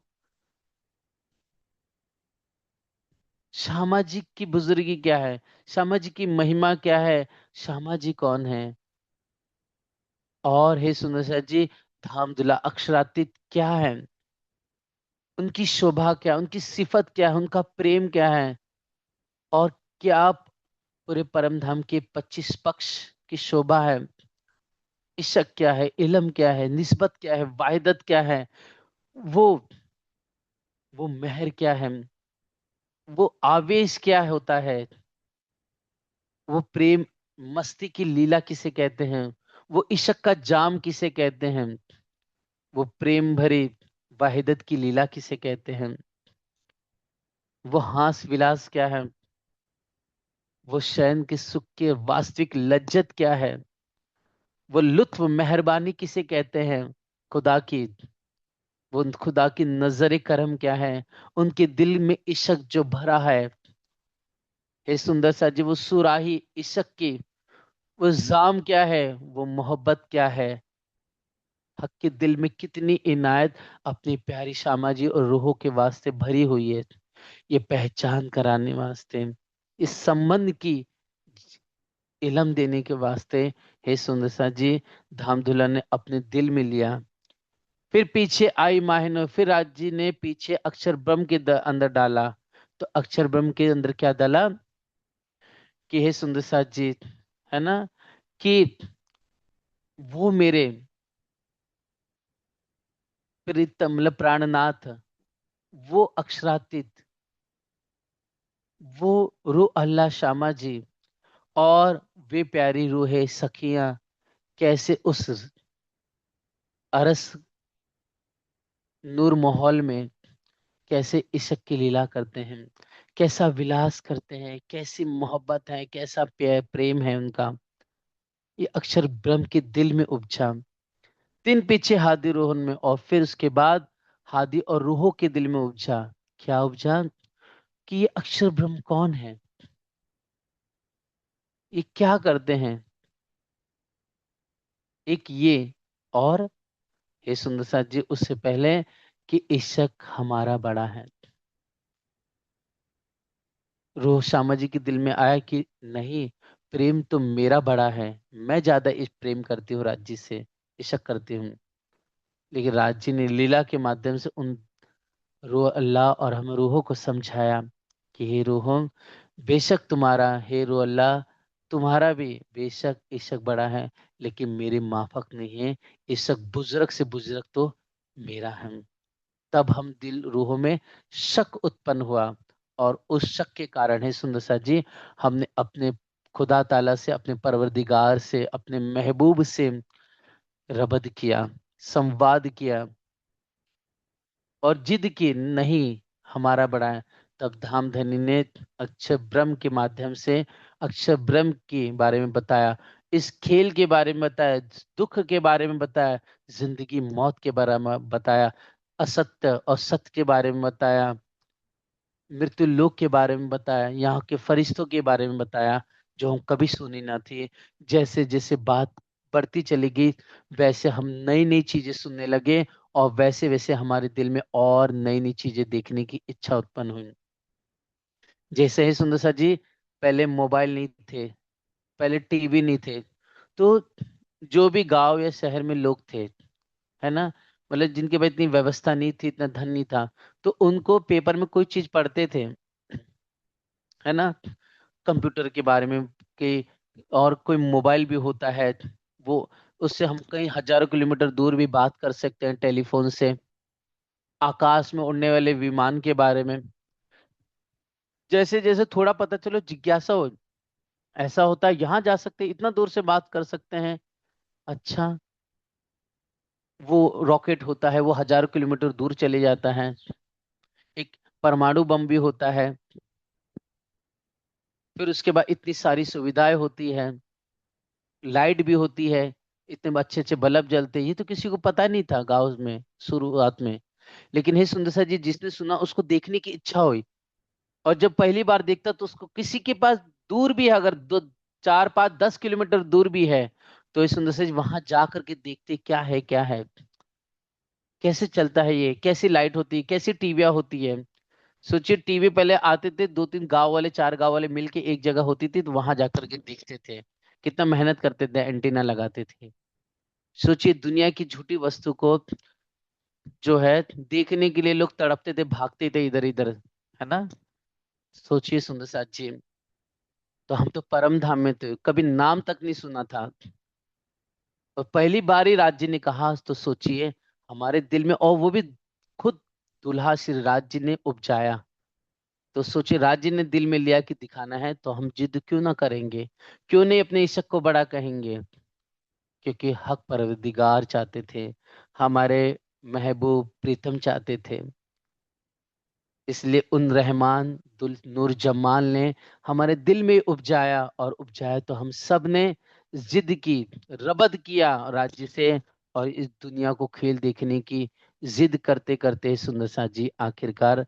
श्यामा जी की बुजुर्गी क्या है, श्यामा जी की महिमा क्या है, श्यामा जी कौन है। और हे सुंदर सा जी, धामधुला अक्षरातीत क्या है, उनकी शोभा क्या, उनकी सिफत क्या है, उनका प्रेम क्या है। और क्या पूरे परम धाम के 25 पक्ष की शोभा है, इशक क्या है, इलम क्या है, निस्बत क्या है, वाहिदत क्या है, वो वो मेहर क्या है, वो आवेश क्या होता है, वो प्रेम, मस्ती की लीला किसे कहते हैं, वो इशक का जाम किसे कहते हैं, वो प्रेम भरी वाहिदत की लीला किसे कहते हैं, वो हास विलास क्या है, वो शयन के सुख के वास्तविक लज्जत क्या है, वो लुत्फ मेहरबानी किसे कहते हैं, खुदा की, वो खुदा की नजर करम क्या है, उनके दिल में इशक जो भरा है। हे सुंदर सा जी, वो सुराही इशक की, वो जाम क्या है, वो मोहब्बत क्या है, हक के दिल में कितनी इनायत अपनी प्यारी श्यामा जी और रूहों के वास्ते भरी हुई है, ये पहचान कराने वास्ते, इस संबंध की इलम देने के वास्ते, हे सुंदर सा जी, धाम दुल्हन ने अपने दिल में लिया। फिर पीछे आई माहिनो, फिर राज जी ने पीछे अक्षर ब्रह्म के अंदर डाला। तो अक्षर ब्रह्म के अंदर क्या डाला? कि हे सुंदर सा जी, है ना, कि वो मेरे प्रीतम, मतलब प्राणनाथ, वो अक्षरातीत, वो रूह अल्लाह श्यामा जी, और वे प्यारी रूह सखियां कैसे उस अरस नूर माहौल में कैसे इश्क की लीला करते हैं, कैसा विलास करते हैं, कैसी मोहब्बत है, कैसा प्रेम है उनका, ये अक्षर ब्रह्म के दिल में उपजा। तीन पीछे हादी रोहन में, और फिर उसके बाद हादी और रूहों के दिल में उपजा। क्या उपजा? कि ये अक्षर ब्रह्म कौन है, ये क्या करते हैं, एक ये, और हे सुंदर साथ जी, उससे पहले कि इश्क हमारा बड़ा है। रूह श्यामा जी के दिल में आया कि नहीं, प्रेम तो मेरा बड़ा है, मैं ज्यादा इस प्रेम करती हूँ राज्य से, इश्क करती हूँ। लेकिन राज्य ने लीला के माध्यम से उन रूह अल्लाह और हम रूहों को समझाया कि हे रूहों, बेशक तुम्हारा, हे रूह अल्लाह, तुम्हारा भी बेशक इश्क बड़ा है, लेकिन मेरी माफक नहीं है, इश्क बुजुर्ग से बुजुर्ग तो मेरा है। तब हम दिल रूहों में शक उत्पन्न हुआ, और उस शक के कारण है सुंदर सा जी, हमने अपने खुदा ताला से, अपने परवरदिगार से, अपने महबूब से रबद किया, संवाद किया, और जिद की नहीं, हमारा बड़ा है। तब धामधनी ने अक्षर ब्रह्म के माध्यम से अक्षर ब्रह्म के बारे में बताया, इस खेल के बारे में बताया, दुख के बारे में बताया, जिंदगी मौत के बारे में बताया, असत्य और सत्य के बारे में बताया, मृत्यु लोक के बारे में बताया, यहाँ के फरिश्तों के बारे में बताया जो हम कभी सुनी ना थी। जैसे जैसे बात बढ़ती चली गई, वैसे हम नई नई चीजें सुनने लगे, और वैसे वैसे हमारे दिल में और नई नई चीजें देखने की इच्छा उत्पन्न हुई। जैसे ही सुंदर सा जी, पहले मोबाइल नहीं थे, पहले टीवी नहीं थे, तो जो भी गांव या शहर में लोग थे, है ना, मतलब जिनके पास इतनी व्यवस्था नहीं थी, इतना धन नहीं था, तो उनको पेपर में कोई चीज पढ़ते थे, है ना, कंप्यूटर के बारे में, कि और कोई मोबाइल भी होता है, वो उससे हम कई हजारों किलोमीटर दूर भी बात कर सकते हैं टेलीफोन से, आकाश में उड़ने वाले विमान के बारे में। जैसे जैसे थोड़ा पता चलो, जिज्ञासा हो, ऐसा होता है, यहाँ जा सकते हैं, इतना दूर से बात कर सकते हैं। अच्छा, वो रॉकेट होता है, वो हजारों किलोमीटर दूर चले जाता है। एक परमाणु बम भी होता है। फिर उसके बाद इतनी सारी सुविधाएं होती है, लाइट भी होती है, इतने अच्छे अच्छे बल्ब जलते हैं, ये तो किसी को पता नहीं था गांव में शुरुआत में। लेकिन हे सुंदर सा जी, जिसने सुना उसको देखने की इच्छा हुई, और जब पहली बार देखता तो उसको किसी के पास दूर भी है, अगर दो, 4, 5, 10 किलोमीटर दूर भी है, तो ये सुंदर सा जी वहां जा करके देखते क्या है, क्या है, कैसे चलता है, ये कैसी लाइट होती है, कैसी टीवियां होती है। सोचिए, टीवी पहले आते थे, 2, 3 गांव वाले, 4 गांव वाले मिलके एक जगह होती थी, तो वहां जाकर के देखते थे, कितना मेहनत करते थे, एंटीना लगाते थे। सोचिए, दुनिया की झूठी वस्तु को जो है देखने के लिए लोग तड़पते थे, भागते थे इधर इधर, है ना। सोचिए सुंदर साथ जी, तो हम तो परम धाम में थे, कभी नाम तक नहीं सुना था, और पहली बार ही राज जी ने कहा, तो सोचिए हमारे दिल में, और वो भी खुद दुल्हा श्री राज जी ने उपजाया। तो सोचिए, राज जी ने दिल में लिया कि दिखाना है, तो हम जिद क्यों ना करेंगे, क्यों नहीं अपने इश्क को बड़ा कहेंगे। क्योंकि हक परवरदिगार चाहते थे, हमारे महबूब प्रीतम चाहते थे, इसलिए उन रहमान दुल नूर जमाल ने हमारे दिल में उपजाया, और उपजाया तो हम सब ने जिद की, रबद किया राज्य से, और इस दुनिया को खेल देखने की जिद करते करते सुंदर सा जी आखिरकार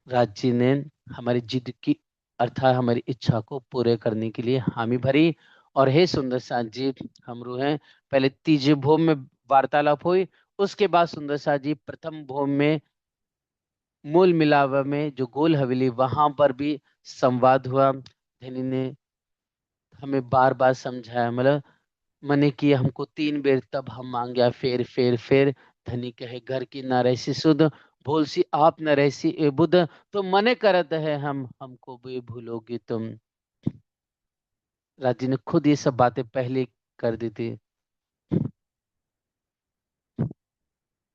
राज्य ने हमारी जिद की, अर्थात हमारी इच्छा को पूरे करने के लिए हामी भरी। और हे सुंदर सा जी, हम रूह पहले तीजे भोग में वार्तालाप हुई, उसके बाद सुंदर सा जी प्रथम भोग में मूल मिलावा में जो गोल हवेली, वहां पर भी संवाद हुआ। धनी ने हमें बार बार समझाया, मतलब मने कि हमको 3 बेर तब हम मांग्या, फेर धनी कहे घर की न रहसी सुध, भूल सी आप न रहसी ए बुध, तो मने करत है हम, हमको भी भूलोगी तुम। राजी ने खुद ये सब बातें पहले कर दी थी।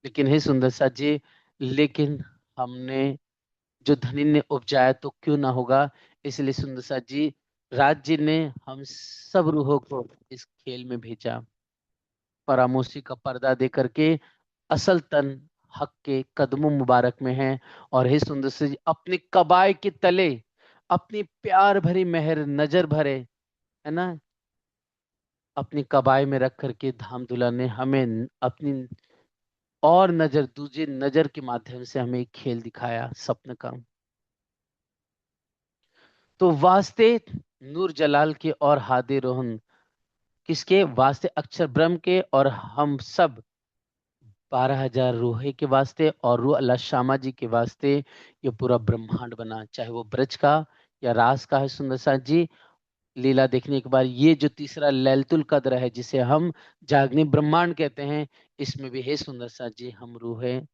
लेकिन हे सुंदर सा जी, लेकिन हमने, जो धनी ने उपजाया तो क्यों ना होगा, इसलिए सुंदर सा जी, राज्य ने हम सब रूहों को इस खेल में भेजा, परामोशी का पर्दा दे करके असल तन हक के कदमों मुबारक में है। और हे सुंदर सा जी, अपने कबाए के तले अपनी प्यार भरी मेहर नजर भरे, है ना, अपनी कबाए में रख करके धाम धुला ने हमें अपनी और नजर, दूसरी नजर के माध्यम से हमें एक खेल दिखाया स्वप्न का। तो वास्ते नूर जलाल के और हादे रोहन, किसके वास्ते, अक्षर ब्रह्म के, और हम सब 12,000 रूहे के वास्ते, और रूह अल्लाह शामा जी के वास्ते ये पूरा ब्रह्मांड बना, चाहे वो ब्रज का या रास का है। सुंदर सा जी, लीला देखने के बाद ये जो तीसरा लैलतुल कद्र है, जिसे हम जागनी ब्रह्मांड कहते हैं, इसमें भी है सुंदर सा जी हम रूहें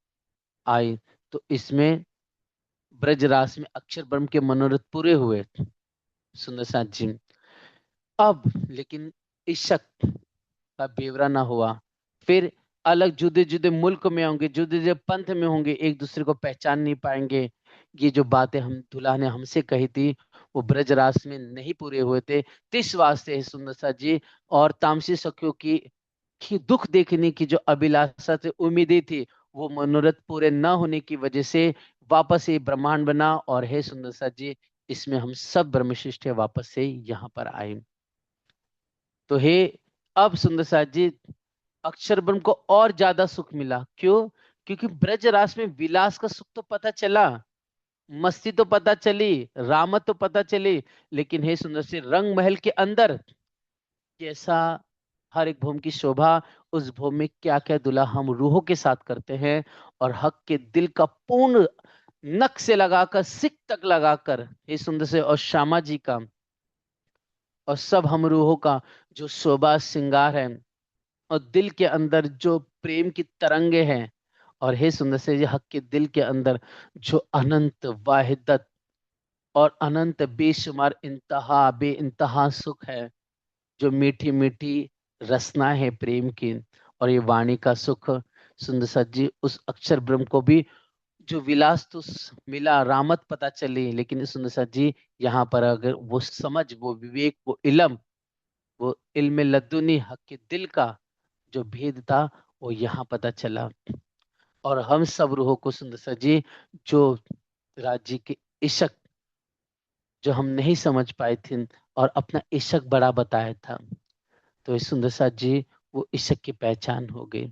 आई। तो इसमें ब्रज रास में अक्षर ब्रह्म के मनोरथ पूरे हुए सुंदर सा जी। अब लेकिन इस शक का बेवरा ना हुआ, फिर अलग जुदे जुदे मुल्क में होंगे, जुदे जुदे पंथ में होंगे, एक दूसरे को पहचान नहीं पाएंगे। ये जो बातें हम दूल्हा ने हमसे कही थी, वो ब्रजरास में नहीं पूरे हुए थे, तिस वास्ते है सुंदर सा जी। और तामसी सखियों की दुख देखने की जो अभिलाषा से उम्मीदें थी, वो मनोरथ पूरे न होने की वजह से वापस ये ब्रह्मांड बना, और है सुंदर सा जी, इसमें हम सब ब्रह्मशिष्ट वापस से यहाँ पर आए। तो हे, अब सुंदर सा जी, अक्षर ब्रह्म को और ज्यादा सुख मिला, क्यों? क्योंकि ब्रज रास में विलास का सुख तो पता चला, मस्ती तो पता चली, रामत तो पता चली, लेकिन हे सुंदर से रंग महल के अंदर कैसा, हर एक भोम की शोभा, उस भोम में क्या क्या दुला हम रूहों के साथ करते हैं, और हक के दिल का पूर्ण नक से लगाकर सिक तक लगाकर, हे सुंदर से, और श्यामा जी का और सब हम रूहों का जो शोभा श्रृंगार है, और दिल के अंदर जो प्रेम की तरंगे हैं, और हे सुंदर से ये हक के दिल के अंदर जो अनंत वाहिदत और अनंत बेशुमार इंतहा बे इंतहा सुख है, जो मीठी मीठी रसना है प्रेम की, और ये वाणी का सुख, सुंदर सा जी उस अक्षर ब्रह्म को भी जो विलास तो मिला, रामत पता चली, लेकिन सुंदर सा जी यहाँ पर अगर वो समझ, वो विवेक, वो इलम, वो इल्म लदुनी हक के दिल का जो भेद था, वो यहाँ पता चला। और हम सब रूहों को सुंदर सा जी जो राज्य के इशक जो हम नहीं समझ पाए थे, और अपना इशक बड़ा बताया था, तो इस सुंदर सा जी वो इशक की पहचान हो गई।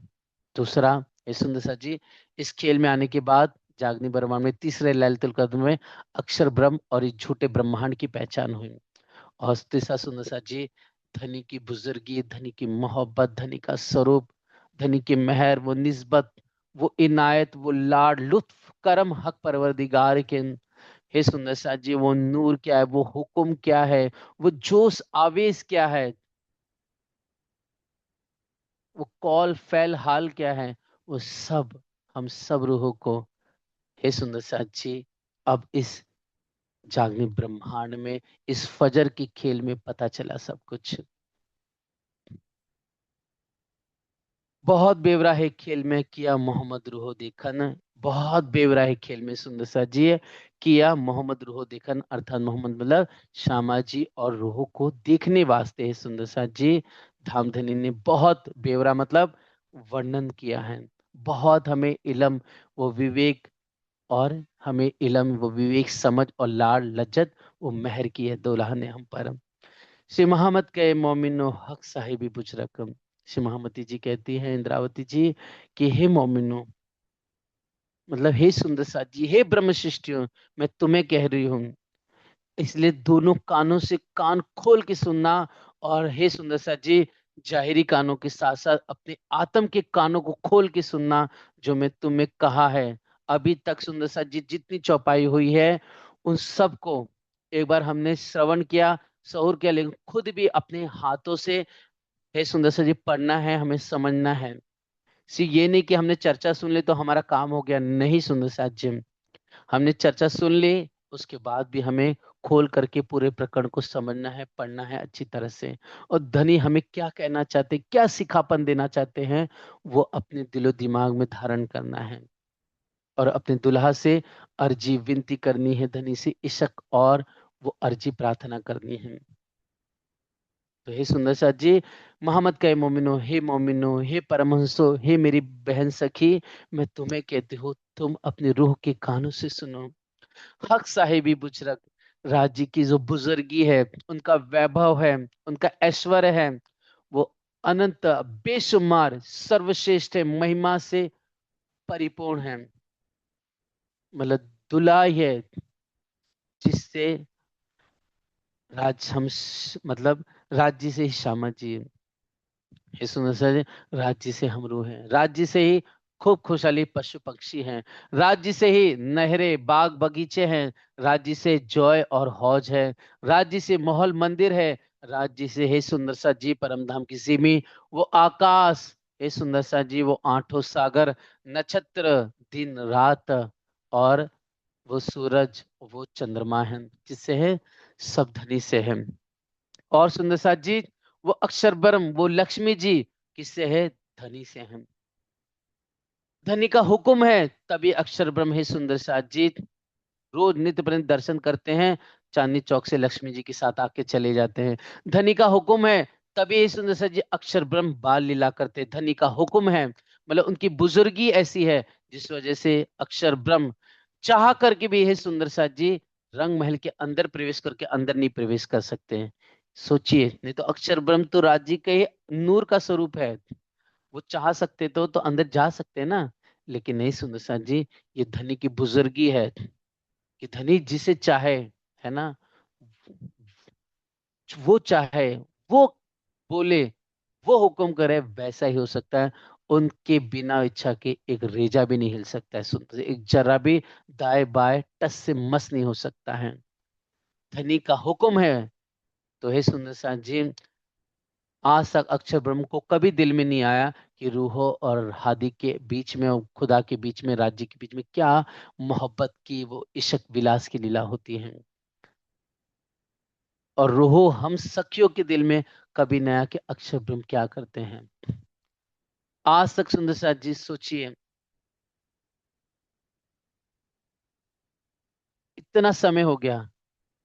दूसरा, इस सुंदर सा जी इस खेल में आने के बाद जागनी ब्रह्मांड में तीसरे ललितुल कद्र में अक्षर ब्रह्म और इस झूठे ब्रह्मांड की पहचान हुई। और तीसरा सुंदर सा जी धनी की बुजुर्गी, धनी की मोहब्बत, धनी का स्वरूप, धनी की मेहर, वो निस्बत, वो इनायत, वो लाड लुत्फ करम हक परवरदिगार के, हे सुंदर सा जी वो नूर क्या है, वो हुक्म क्या है, वो जोश आवेश क्या है, वो कौल फैल हाल क्या है, वो सब हम सब रूहों को, हे सुंदर साथ जी, अब इस जागने ब्रह्मांड में इस फजर की खेल में पता चला सब कुछ। बहुत बेवरा है खेल में किया मोहम्मद रूहो देखन, बहुत बेवरा है खेल में सुंदर सा जी किया मोहम्मद रूहो देखन, अर्थात मोहम्मद मतलब श्यामा जी और रूहो को देखने वास्ते है सुंदर सा जी धामधनी ने बहुत बेवरा मतलब वर्णन किया है। बहुत हमें इलम वो विवेक, और हमें इलम वो विवेक समझ और लाड़ लज्जत वो मेहर की है दुल्हा ने हम पर। श्री मोहम्मद के मोमिनो हक साहिबी बुजरकम, श्री महामती जी कहती हैं इंद्रावती जी कि हे मोमिनो, मतलब हे सुंदर साथ जी, हे ब्रह्म शिष्टियों, मैं तुम्हें कह रही हूँ, इसलिए दोनों कानों से कान खोल के सुनना। और हे सुंदर सा जी जाहिरी कानों के साथ साथ अपने आत्म के कानों को खोल के सुनना, जो मैं तुम्हें कहा है अभी तक सुंदर सा जी जितनी चौपाई हुई है, उन सब को एक बार हमने श्रवण किया, सहूर किया, लेकिन खुद भी अपने हाथों से हे सुंदर सा जी पढ़ना है, हमें समझना है। ये नहीं कि हमने चर्चा सुन ली तो हमारा काम हो गया, नहीं सुंदर सा जी, हमने चर्चा सुन ली, उसके बाद भी हमें खोल करके पूरे प्रकरण को समझना है, पढ़ना है अच्छी तरह से, और धनी हमें क्या कहना चाहते, क्या सिखापन देना चाहते हैं, वो अपने दिलो दिमाग में धारण करना है, और अपने दुल्हा से अर्जी विनती करनी है, धनी से इशक और वो अर्जी प्रार्थना करनी है। तो हे सुंदर साथ जी, मोहम्मद कहे मोमिनो, हे मोमिनो, हे परमहंसो, हे मेरी बहन सखी, मैं तुम्हें कहती हूँ तुम अपनी रूह के कानों से सुनो। हक साहिबी बुजरक, राज्य की जो बुजुर्गी है, उनका वैभव है, उनका ऐश्वर्य है, वो अनंत बेशुमार सर्वश्रेष्ठ है, महिमा से परिपूर्ण है। मतलब दुला है जिससे मतलब राज्य से ही श्यामा जी, ये सुनो सर, राज्य से हम रूह हैं, राज्य से ही खूब खुशहाली पशु पक्षी हैं, राज्य से ही नहरें बाग बगीचे हैं, राज्य से जॉय और हौज है, राज्य से महल मंदिर है, राज्य से हे सुंदर सा जी परम धाम की सिमी, वो आकाश, हे सुंदर सा जी वो आठों सागर, नक्षत्र, दिन रात, और वो सूरज, वो चंद्रमा है, जिससे है सब धनी से है। और सुंदर साथ जी वो अक्षर ब्रह्म, वो लक्ष्मी जी किससे है, धनी से है। धनी का हुक्म है तभी अक्षर ब्रह्म है सुंदर साथ जी रोज नित्य प्रति दर्शन करते हैं, चांदनी चौक से लक्ष्मी जी के साथ आके चले जाते हैं। धनी का हुक्म है तभी ये सुंदर साथ जी अक्षर ब्रह्म बाल लीला करते हैं, धनी का हुक्म है, मतलब उनकी बुजुर्गी ऐसी है जिस वजह से अक्षर ब्रह्म चाह करके भी ये सुंदर साथ जी रंग महल के अंदर प्रवेश करके अंदर नहीं प्रवेश कर सकते हैं। सोचिए, नहीं तो अक्षर ब्रह्म तो राज्य के नूर का स्वरूप है, वो चाह सकते तो अंदर जा सकते हैं ना, लेकिन नहीं सुंदर साथ जी, ये धनी की बुजुर्गी है कि धनी जिसे चाहे, है ना, वो चाहे, वो बोले, वो हुक्म करे, वैसा ही हो सकता है। उनके बिना इच्छा के एक रेजा भी नहीं हिल सकता है, सुन, एक जरा भी दाएं बाएं टस से मस नहीं हो सकता है। धनी का हुक्म है। तो हे सुंदर सा जी, आज तक अक्षर ब्रह्म को कभी दिल में नहीं आया कि रूहो और हादी के बीच में और खुदा के बीच में, राज्य के बीच में क्या मोहब्बत की, वो इश्क विलास की लीला होती है। और रूहो हम सखियों के दिल में कभी नया कि अक्षर ब्रह्म क्या करते हैं। आज तक सुंदर सा जी सोचिए, इतना समय हो गया,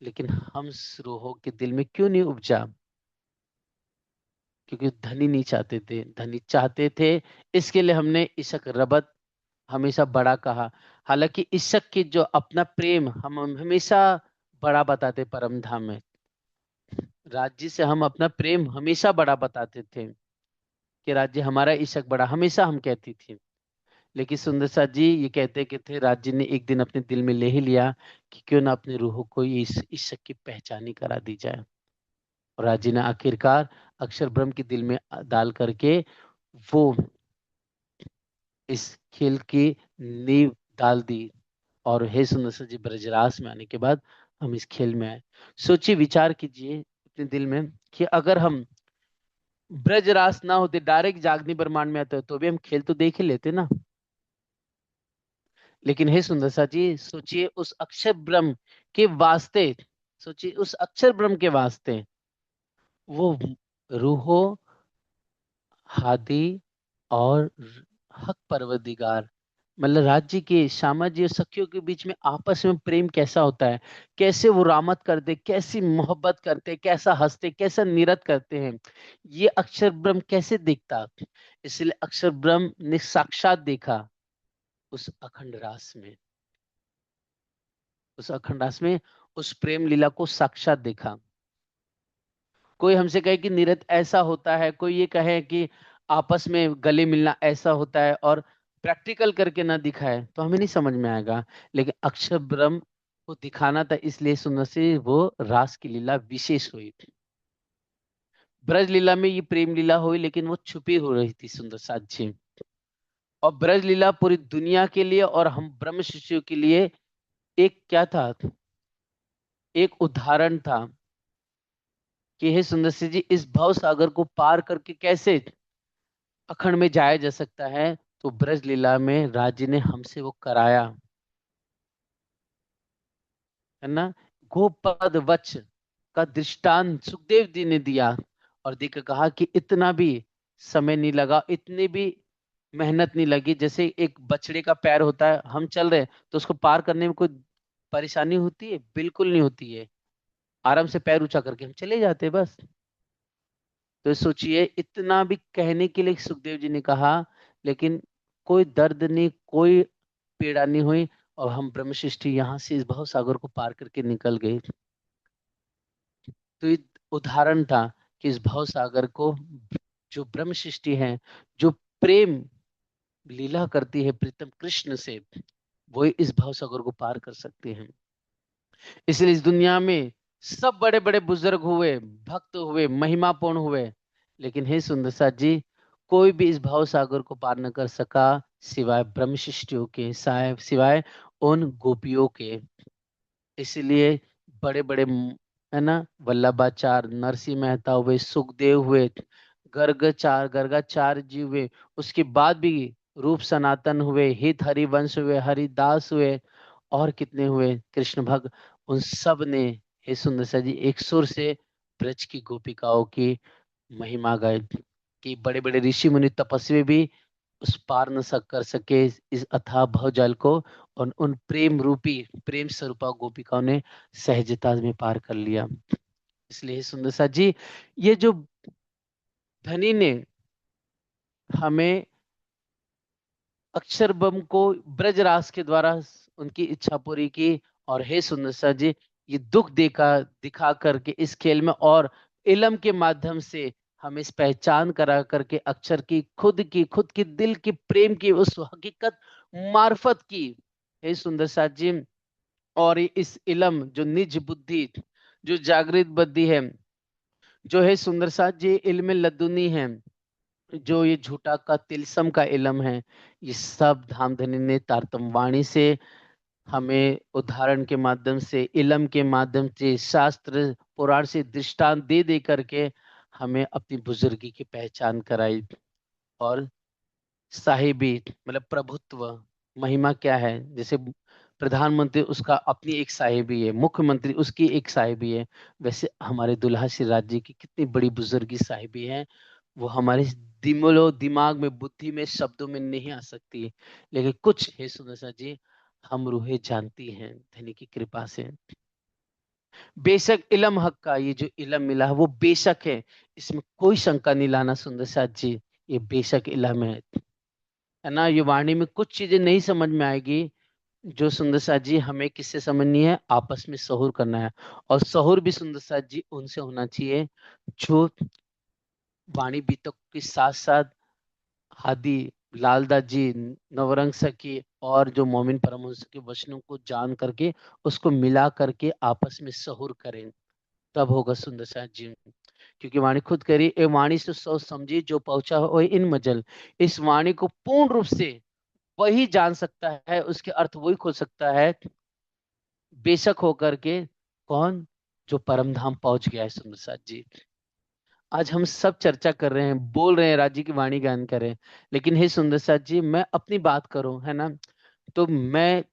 लेकिन हम रूहों के दिल में क्यों नहीं उपजा? क्योंकि धनी नहीं चाहते थे, धनी चाहते थे। इसके लिए हमने इशक रबत हमेशा बड़ा कहा। हालांकि इशक की जो अपना प्रेम हम हमेशा बड़ा बताते परम धाम में, राज्य से हम अपना प्रेम हमेशा बड़ा बताते थे कि राज्य हमारा इशक बड़ा, हमेशा हम कहती थी। लेकिन सुंदर सा जी ये कहते कि थे, राज्य ने एक दिन अपने दिल में ले ही लिया कि क्यों ना अपने रूह को इस इशक की पहचानी करा दी जाए। और राज्य ने आखिरकार अक्षर ब्रह्म के दिल में डाल करके वो इस खेल की नींव डाल दी। और हे सुंदर सा जी, ब्रजरास में आने के बाद हम इस खेल में आए। सोचिए, विचार कीजिए अपने दिल में कि अगर हम ब्रजरास ना होते, डायरेक्ट जागनी ब्रह्मांड में आते तो भी हम खेल तो देख ही लेते ना। लेकिन हे सुंदर सा जी, सोचिए उस अक्षर ब्रह्म के वास्ते, सोचिए उस अक्षर ब्रह्म के वास्ते वो रूहो, हादी और हक परवरदिगार, मतलब राज्य के सामाजिक और सखियों के बीच में आपस में प्रेम कैसा होता है, कैसे वो रामत करते, कैसी मोहब्बत करते, कैसा हंसते, कैसा नीरद करते हैं, ये अक्षर ब्रह्म कैसे दिखता। इसलिए अक्षर ब्रह्म ने साक्षात देखा उस अखंड रास में, उस अखंड रास में उस प्रेम लीला को साक्षात देखा। कोई हमसे कहे कि नीरद ऐसा होता है, कोई ये कहे कि आपस में गले मिलना ऐसा होता है, और प्रैक्टिकल करके ना दिखाए तो हमें नहीं समझ में आएगा। लेकिन अक्षर ब्रह्म को दिखाना था, इसलिए सुंदर से वो रास की लीला विशेष हुई थी। ब्रज लीला में ये प्रेम लीला हुई, लेकिन वो छुपी हो रही थी सुंदर साथ जी। और ब्रज लीला पूरी दुनिया के लिए और हम ब्रह्म शिष्यों के लिए एक क्या था, एक उदाहरण था कि हे सुंदर सी जी, इस भव सागर को पार करके कैसे अखंड में जाया जा सकता है। तो ब्रज लीला में राज्य ने हमसे वो कराया, है ना। गोपद वच का दृष्टांत सुखदेव जी ने दिया, और देकर कहा कि इतना भी समय नहीं लगा, इतनी भी मेहनत नहीं लगी। जैसे एक बछड़े का पैर होता है, हम चल रहे हैं तो उसको पार करने में कोई परेशानी होती है? बिल्कुल नहीं होती है। आराम से पैर ऊंचा करके हम चले जाते हैं बस। तो सोचिए, इतना भी कहने के लिए सुखदेव जी ने कहा, लेकिन कोई दर्द नहीं, कोई पीड़ा नहीं हुई, और हम ब्रह्म सृष्टि यहाँ से इस भव सागर को पार करके निकल गए। तो ये उदाहरण था कि इस भव सागर को जो ब्रह्म सृष्टि है, जो प्रेम लीला करती है प्रीतम कृष्ण से, वो इस भव सागर को पार कर सकते हैं। इसलिए इस दुनिया में सब बड़े बड़े बुजुर्ग हुए, भक्त हुए, महिमापूर्ण हुए, लेकिन हे सुंदर सा जी, कोई भी इस भव सागर को पार न कर सका सिवाय ब्रह्म शिष्टियों के, सिवाय उन गोपियों के। इसलिए बड़े बड़े है ना, वल्लभाचार, नरसिंह मेहता हुए, सुखदेव हुए, गर्गाचार्य जी हुए, उसके बाद भी रूप सनातन हुए, हित हरिवंश हुए, हरिदास हुए, और कितने हुए कृष्ण भक्त, उन सब ने हे सुंदर सा जी एक सुर से ब्रज की गोपिकाओं की महिमा गाई। कि बड़े बड़े ऋषि मुनि तपस्वी भी उस पार न कर सके इस अथाह भवजल को, और उन प्रेम रूपी प्रेम स्वरूपा गोपिकाओं ने सहजता में पार कर लिया। इसलिए सुंदर सा जी, ये जो धनी ने हमें अक्षर बम को ब्रजरास के द्वारा उनकी इच्छा पूरी की, और हे सुंदर सा जी, ये दुख दिखा करके इस खेल में, और इलम के माध्यम से हम इस पहचान करा करके अक्षर की खुद की दिल की प्रेम की उस हकीकत मार्फत की, हे सुंदर सा जी, और इस इलम जो निज बुद्धि, जो जागृत बुद्धि है, जो है सुंदर साथ जी इल्म लदुनी है, जो ये झूठा का तिलसम का इलम है, ये सब धामधनी ने तारतम वाणी से हमें उदाहरण के माध्यम से, इलम के माध्यम से, शास्त्र पुराण से दृष्टांत दे दे करके हमें अपनी बुजुर्गी की पहचान कराई। और साहिबी मतलब प्रभुत्व, महिमा क्या है, जैसे प्रधानमंत्री उसका अपनी एक साहिबी है, मुख्यमंत्री उसकी एक साहिबी है, वैसे हमारे दुल्हा श्री राज्य की कितनी बड़ी बुजुर्गी साहिबी है, वो हमारे दिमाग में, बुद्धि में, शब्दों में नहीं आ सकती, लेकिन कुछ है सुंदर सा जी, हम रूहें जानती हैं धनी की कृपा से। बेशक इलम हक का ये जो इलम मिला है वो बेशक है, इसमें कोई शंका नहीं लाना सुंदर साथ जी, ये बेशक इलम है ना। ये वाणी में कुछ चीजें नहीं समझ में आएगी, जो सुंदर साथ जी हमें किससे समझनी है, आपस में सहूर करना है। और सहूर भी सुंदर साथ जी उनसे होना चाहिए जो वाणी बीतक के साथ साथ हादी लालदास जी, नवरंग सखी और जो मोमिन परमहंस के वचनों को जान करके उसको मिला करके आपस में सहूर करें, तब होगा सुंदर साथ जी। क्योंकि वाणी खुद करी, ए वाणी से सोच समझी जो पहुंचा हो इन मजल, इस वाणी को पूर्ण रूप से वही जान सकता है, उसके अर्थ वही खोज सकता है बेशक होकर के, कौन, जो परम धाम पहुंच गया है सुंदर साथ जी। आज हम सब चर्चा कर रहे हैं, बोल रहे हैं, राज्य की वाणी गान करें, लेकिन हे सुंदर साथ जी मैं अपनी बात करूं है ना, तो मैं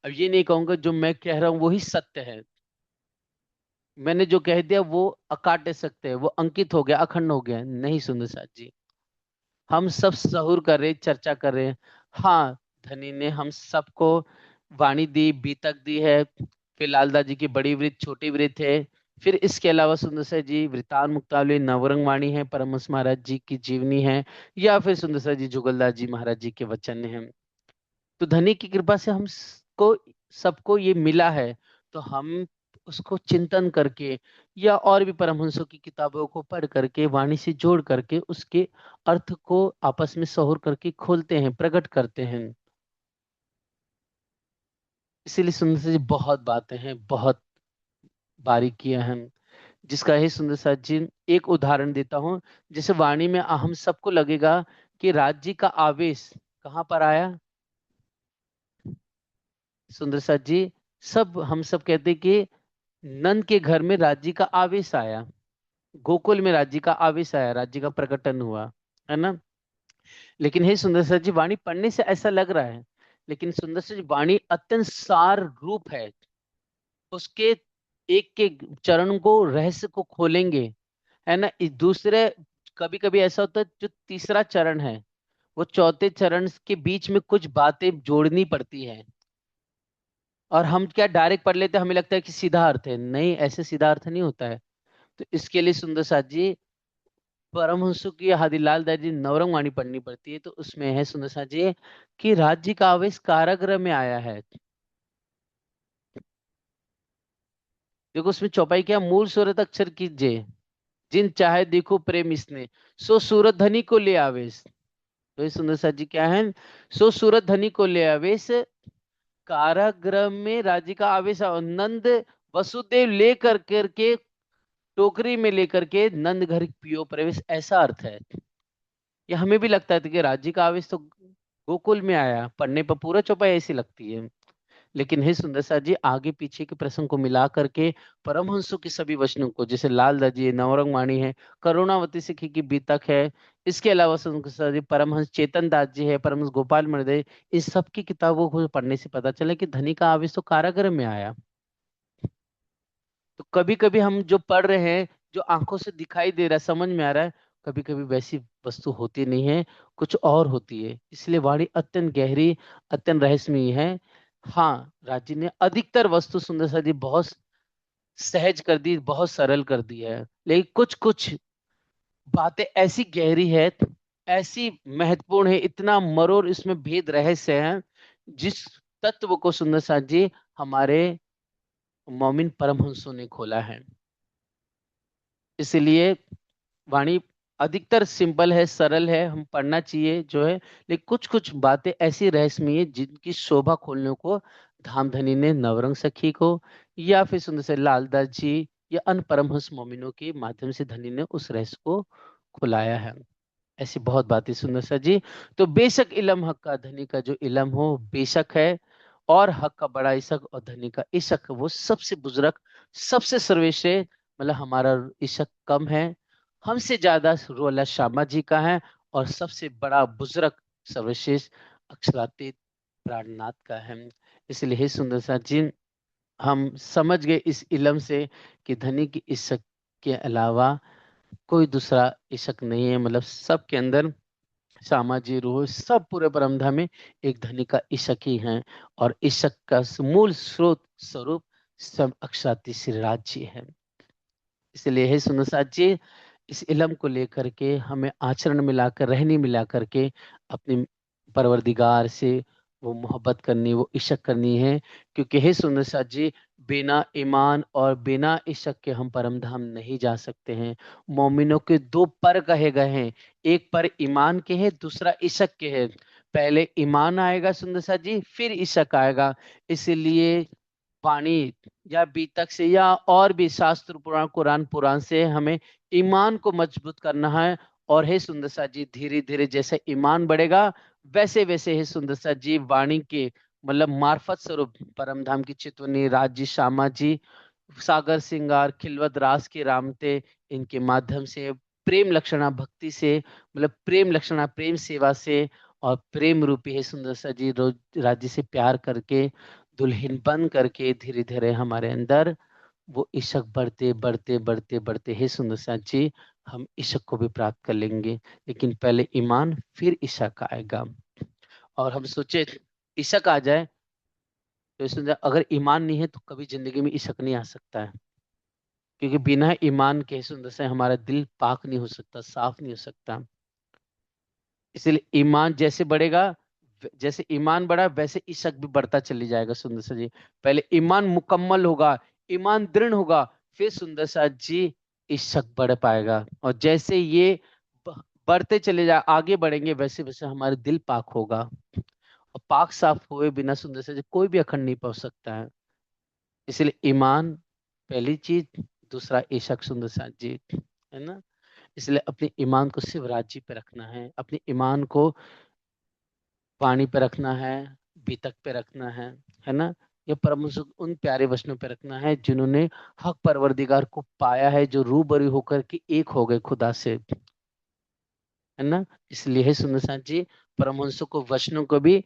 अब ये नहीं कहूंगा जो मैं कह रहा हूं वही सत्य है। मैंने जो कह दिया वो अकाट्य सत्य है, वो अंकित हो गया, अखंड हो गया, नहीं सुंदर साथ जी। हम सब सहूर कर रहे, चर्चा कर रहे हैं। हाँ, धनी ने हम सबको वाणी दी, बीतक दी है, फिर लालदास जी की बड़ी वृत्त, छोटी वृत्त है, फिर इसके अलावा सुंदर सा जी वृतान मुक्तावली नवरंग वाणी है, परमहंस महाराज जी की जीवनी है, या फिर सुंदर सा जी जुगलदास जी महाराज जी के वचन हैं। तो धनी की कृपा से हम को सबको ये मिला है, तो हम उसको चिंतन करके या और भी परमहंसों की किताबों को पढ़ करके वाणी से जोड़ करके उसके अर्थ को आपस में सहूर करके खोलते हैं, प्रकट करते हैं। इसीलिए सुंदर सा जी बहुत बातें हैं, बहुत बारीकियां हैं, जिसका ही सुंदर सा जी एक उदाहरण देता हूं। जैसे वाणी में हम सबको लगेगा कि राज्य का आवेश कहाँ पर आया सुंदर सा जी, सब हम सब कहते हैं कि नंद के घर में राज्य का आवेश आया, गोकुल में राज्य का आवेश आया, राज्य का प्रकटन हुआ, है ना। लेकिन हे सुंदर सर जी वाणी पढ़ने से ऐसा लग रहा है, लेकिन सुंदर सर जी वाणी अत्यंत सार रूप है, उसके एक के चरण को, रहस्य को खोलेंगे, है ना। इस दूसरे कभी कभी ऐसा होता है जो तीसरा चरण है, वो चौथे चरण के बीच में कुछ बातें जोड़नी पड़ती है, और हम क्या डायरेक्ट पढ़ लेते हैं, हमें लगता है कि सीधा अर्थ है, नहीं, ऐसे सीधा अर्थ नहीं होता है। तो इसके लिए सुंदर साथ जी परमहंसों की हरिलाल दास जी नवरंग वाणी पढ़नी पड़ती है, तो उसमें है सुंदर साथ जी कि राज्य का आवेश कारागृह में आया है। देखो उसमें चौपाई क्या, मूल सूरत अक्षर कीजिए, जिन चाहे देखो प्रेम इसने, सो सूरत धनी को ले आवेश। तो ये सुंदर साथ जी क्या है, सो सूरत धनी को ले आवेश, कारागृह में राज्य का आवेश नंद वसुदेव लेकर करके, टोकरी में लेकर के नंद घर पियो प्रवेश, ऐसा अर्थ है। ये हमें भी लगता है कि राज्य का आवेश तो गोकुल में आया, पढ़ने पर पूरा चौपाई ऐसी लगती है, लेकिन हे सुंदर साथ जी आगे पीछे के प्रसंग को मिला करके परमहंसों के सभी वचनों को, जैसे लाल दास जी नवरंग वाणी है, करुणावती सिखी की बीतक है, इसके अलावा सुंदर साथ जी परमहंस चेतन दास जी है, परमहंस गोपाल मर्दे, इस सब की किताबों को पढ़ने से पता चला कि धनी का आवेश तो कारागृह में आया। तो कभी कभी हम जो पढ़ रहे हैं, जो आंखों से दिखाई दे रहा है, समझ में आ रहा है, कभी कभी वैसी वस्तु होती नहीं है, कुछ और होती है, इसलिए वाणी अत्यंत गहरी, अत्यंत रहस्यमयी है। हाँ, राजी ने अधिकतर वस्तु सुंदर सा जी बहुत सहज कर दी, बहुत सरल कर दी है, लेकिन कुछ कुछ बातें ऐसी गहरी है, ऐसी महत्वपूर्ण है, इतना मरोड़ इसमें भेद रहस्य है, जिस तत्व को सुंदर सा जी हमारे मोमिन परमहंसों ने खोला है। इसलिए वाणी अधिकतर सिंपल है, सरल है, हम पढ़ना चाहिए जो है, लेकिन कुछ कुछ बातें ऐसी रहस्यमयी है जिनकी शोभा खोलने को धामधनी ने नवरंग सखी को, या फिर सुंदर से लालदास जी या अन्य परमहंस मोमिनों के माध्यम से धनी ने उस रहस्य को खुलाया है। ऐसी बहुत बातें सुंदर सर जी। तो बेशक इलम हक का धनी का जो इलम हो बेशक है, और हक का बड़ा इशक और धनी का इशक वो सबसे बुजुर्ग, सबसे सर्वश्रेष्ठ है। मतलब हमारा इशक कम है, हमसे ज्यादा रोला श्यामा जी का है, और सबसे बड़ा बुजुर्ग सर्वश्रेष्ठ अक्षरातीत प्राणनाथ का है। इसलिए हे सुंदर सा जी, हम समझ गए इस इलम से कि धनी की इशक के अलावा कोई दूसरा इशक नहीं है। मतलब सबके अंदर सामाजिक रूह सब पूरे परमधाम में एक धनी का इशक ही है, और इशक का मूल स्रोत स्वरूप सब अक्षराती श्री राज जी है। इसलिए हे सुनो साथ जी, इस इलम को लेकर के हमें आचरण मिलाकर, रहनी मिलाकर के अपनी परवरदिगार से वो मोहब्बत करनी, वो इशक करनी है। क्योंकि हे सुनो साथ जी, बिना ईमान और बिना इशक के हम परम धाम नहीं जा सकते हैं। मोमिनों के दो पर कहे गए हैं, एक पर ईमान के है, दूसरा इशक के है। पहले ईमान आएगा सुंदर साथ जी, फिर इशक आएगा। इसलिए वाणी या बीतक से या और भी शास्त्र पुराण कुरान पुराण से हमें ईमान को मजबूत करना है। और हे सुंदर सा जी, धीरे धीरे जैसे ईमान बढ़ेगा, वैसे वैसे हे सुंदर सा जी वाणी के मतलब मार्फत स्वरूप परम धाम की चितवनी राज जी, श्यामा जी, सागर सिंगार, खिलवत रास के रामते, इनके माध्यम से प्रेम लक्षणा भक्ति से, मतलब प्रेम लक्षणा प्रेम सेवा से, और प्रेम रूपी है सुंदर सा जी रोज राज्य से प्यार करके दुल्हन बन करके धीरे धीरे हमारे अंदर वो इशक बढ़ते बढ़ते बढ़ते बढ़ते है सुंदर सा जी, हम इशक को भी प्राप्त कर लेंगे। लेकिन पहले ईमान फिर इशक आएगा। और हम सोचे इशक आ जाए तो सुंदर, अगर ईमान नहीं है तो कभी जिंदगी में इशक नहीं आ सकता है। क्योंकि बिना ईमान के सुंदर से हमारा दिल पाक नहीं हो सकता, साफ नहीं हो सकता। इसलिए ईमान जैसे बढ़ेगा, जैसे ईमान बढ़ा वैसे इशक भी बढ़ता चली जाएगा सुंदर सा जी। पहले ईमान मुकम्मल होगा, ईमान दृढ़ होगा, फिर सुंदर सा जी इशक बढ़ पाएगा। और जैसे ये बढ़ते चले जाए, आगे बढ़ेंगे, वैसे वैसे हमारे दिल पाक होगा। और पाक साफ हुए बिना सुंदर सा जी कोई भी अखंड नहीं पहुंच सकता है। इसलिए ईमान पहली चीज, दूसरा इशक सुंदर सा जी, है ना। इसलिए अपने ईमान को सिर्फ राज्य पे रखना है, अपने ईमान को वाणी पे रखना है, बीतक पे रखना है ना। ये परम उन प्यारे वचनों पे रखना है जिन्होंने हक परवरदिगार को पाया है, जो रूबरू होकर के एक हो गए खुदा से, है ना। इसलिए है सुंदर साथ जी, परमहंसों को वचनों को भी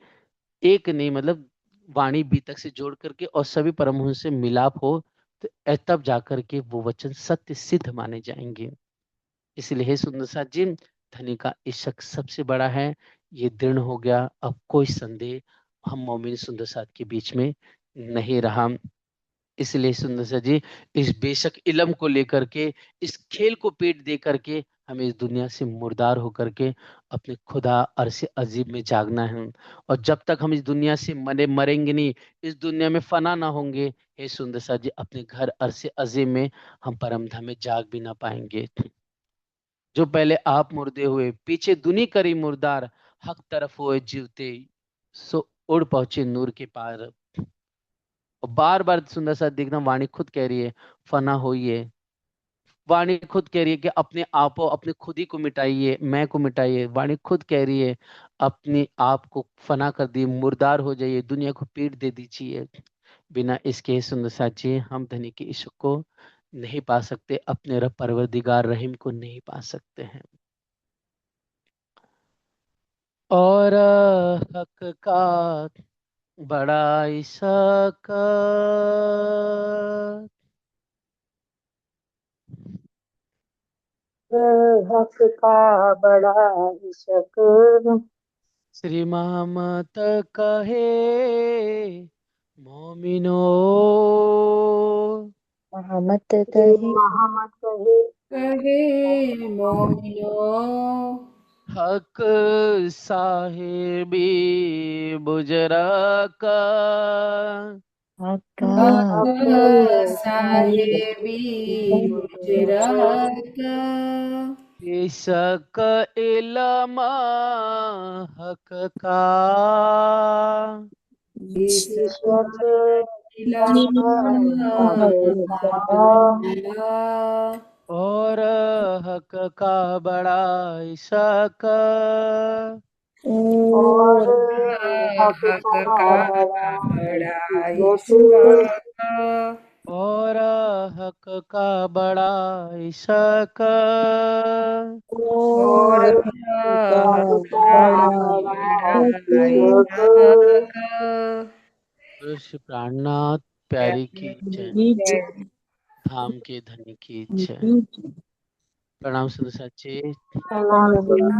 एक नहीं, मतलब वाणी बीतक से जोड़ करके और सभी परमहंस से मिलाप हो, तो तब जाकर के वो वचन सत्य सिद्ध माने जाएंगे। इसलिए हे सुंदर साथ जी, धनी का इशक सबसे बड़ा है, ये दृढ़ हो गया, अब कोई संदेह हम मोमिन सुंदर साथ के बीच में नहीं रहा। इसलिए सुंदर साथ जी, इस बेशक इलम को लेकर के, इस खेल को पेट दे करके हमें इस दुनिया से मुर्दार होकर के अपने खुदा अरसे अजीब में जागना है। और जब तक हम इस दुनिया से मरेंगे नहीं, इस दुनिया में फना ना होंगे, हे सुंदर साथ जी अपने घर अरसे अजीब में हम परम धाम में जाग भी ना पाएंगे। जो पहले आप मुर्दे हुए, पीछे दुनी करी मुर्दार, हक तरफ हुए जीवते, सो उड़ पहुंचे नूर के पार। और बार बार सुंदर सा देखना, वाणी खुद कह रही है फना होइए। वाणी खुद कह रही है कि अपने आप को, अपने खुद ही को मिटाइए, मैं को मिटाइए। वाणी खुद कह रही है अपने आप को फना कर दिए, मुर्दार हो जाइए, दुनिया को पीट दे दीजिए। बिना इसके सुंदर साची हम धनी के इश्क को नहीं पा सकते, अपने रब परवरदिगार रहीम को नहीं पा सकते हैं। और हक का बड़ा इशक, हक का बड़ा इशक। श्री मोहम्मद कहे मोमिनो, मोहम्मद कहे मोहम्मद कहे कहे मोमिनो, हक साहिबी बुजरा हक्का हक साहिब साहेबी गुजरात। बेशक इल्मा हक का ईश्वर खिला है सदा। और हक का बड़ा इशक, और हक का का बड़ा बड़ा इश्क। और हक का बड़ा इशक, और और का बड़ा इश्क। श्री प्राणनाथ प्यारी की जय, धाम के धनी की जय। प्रणाम सुन सच्चे। प्रणाम।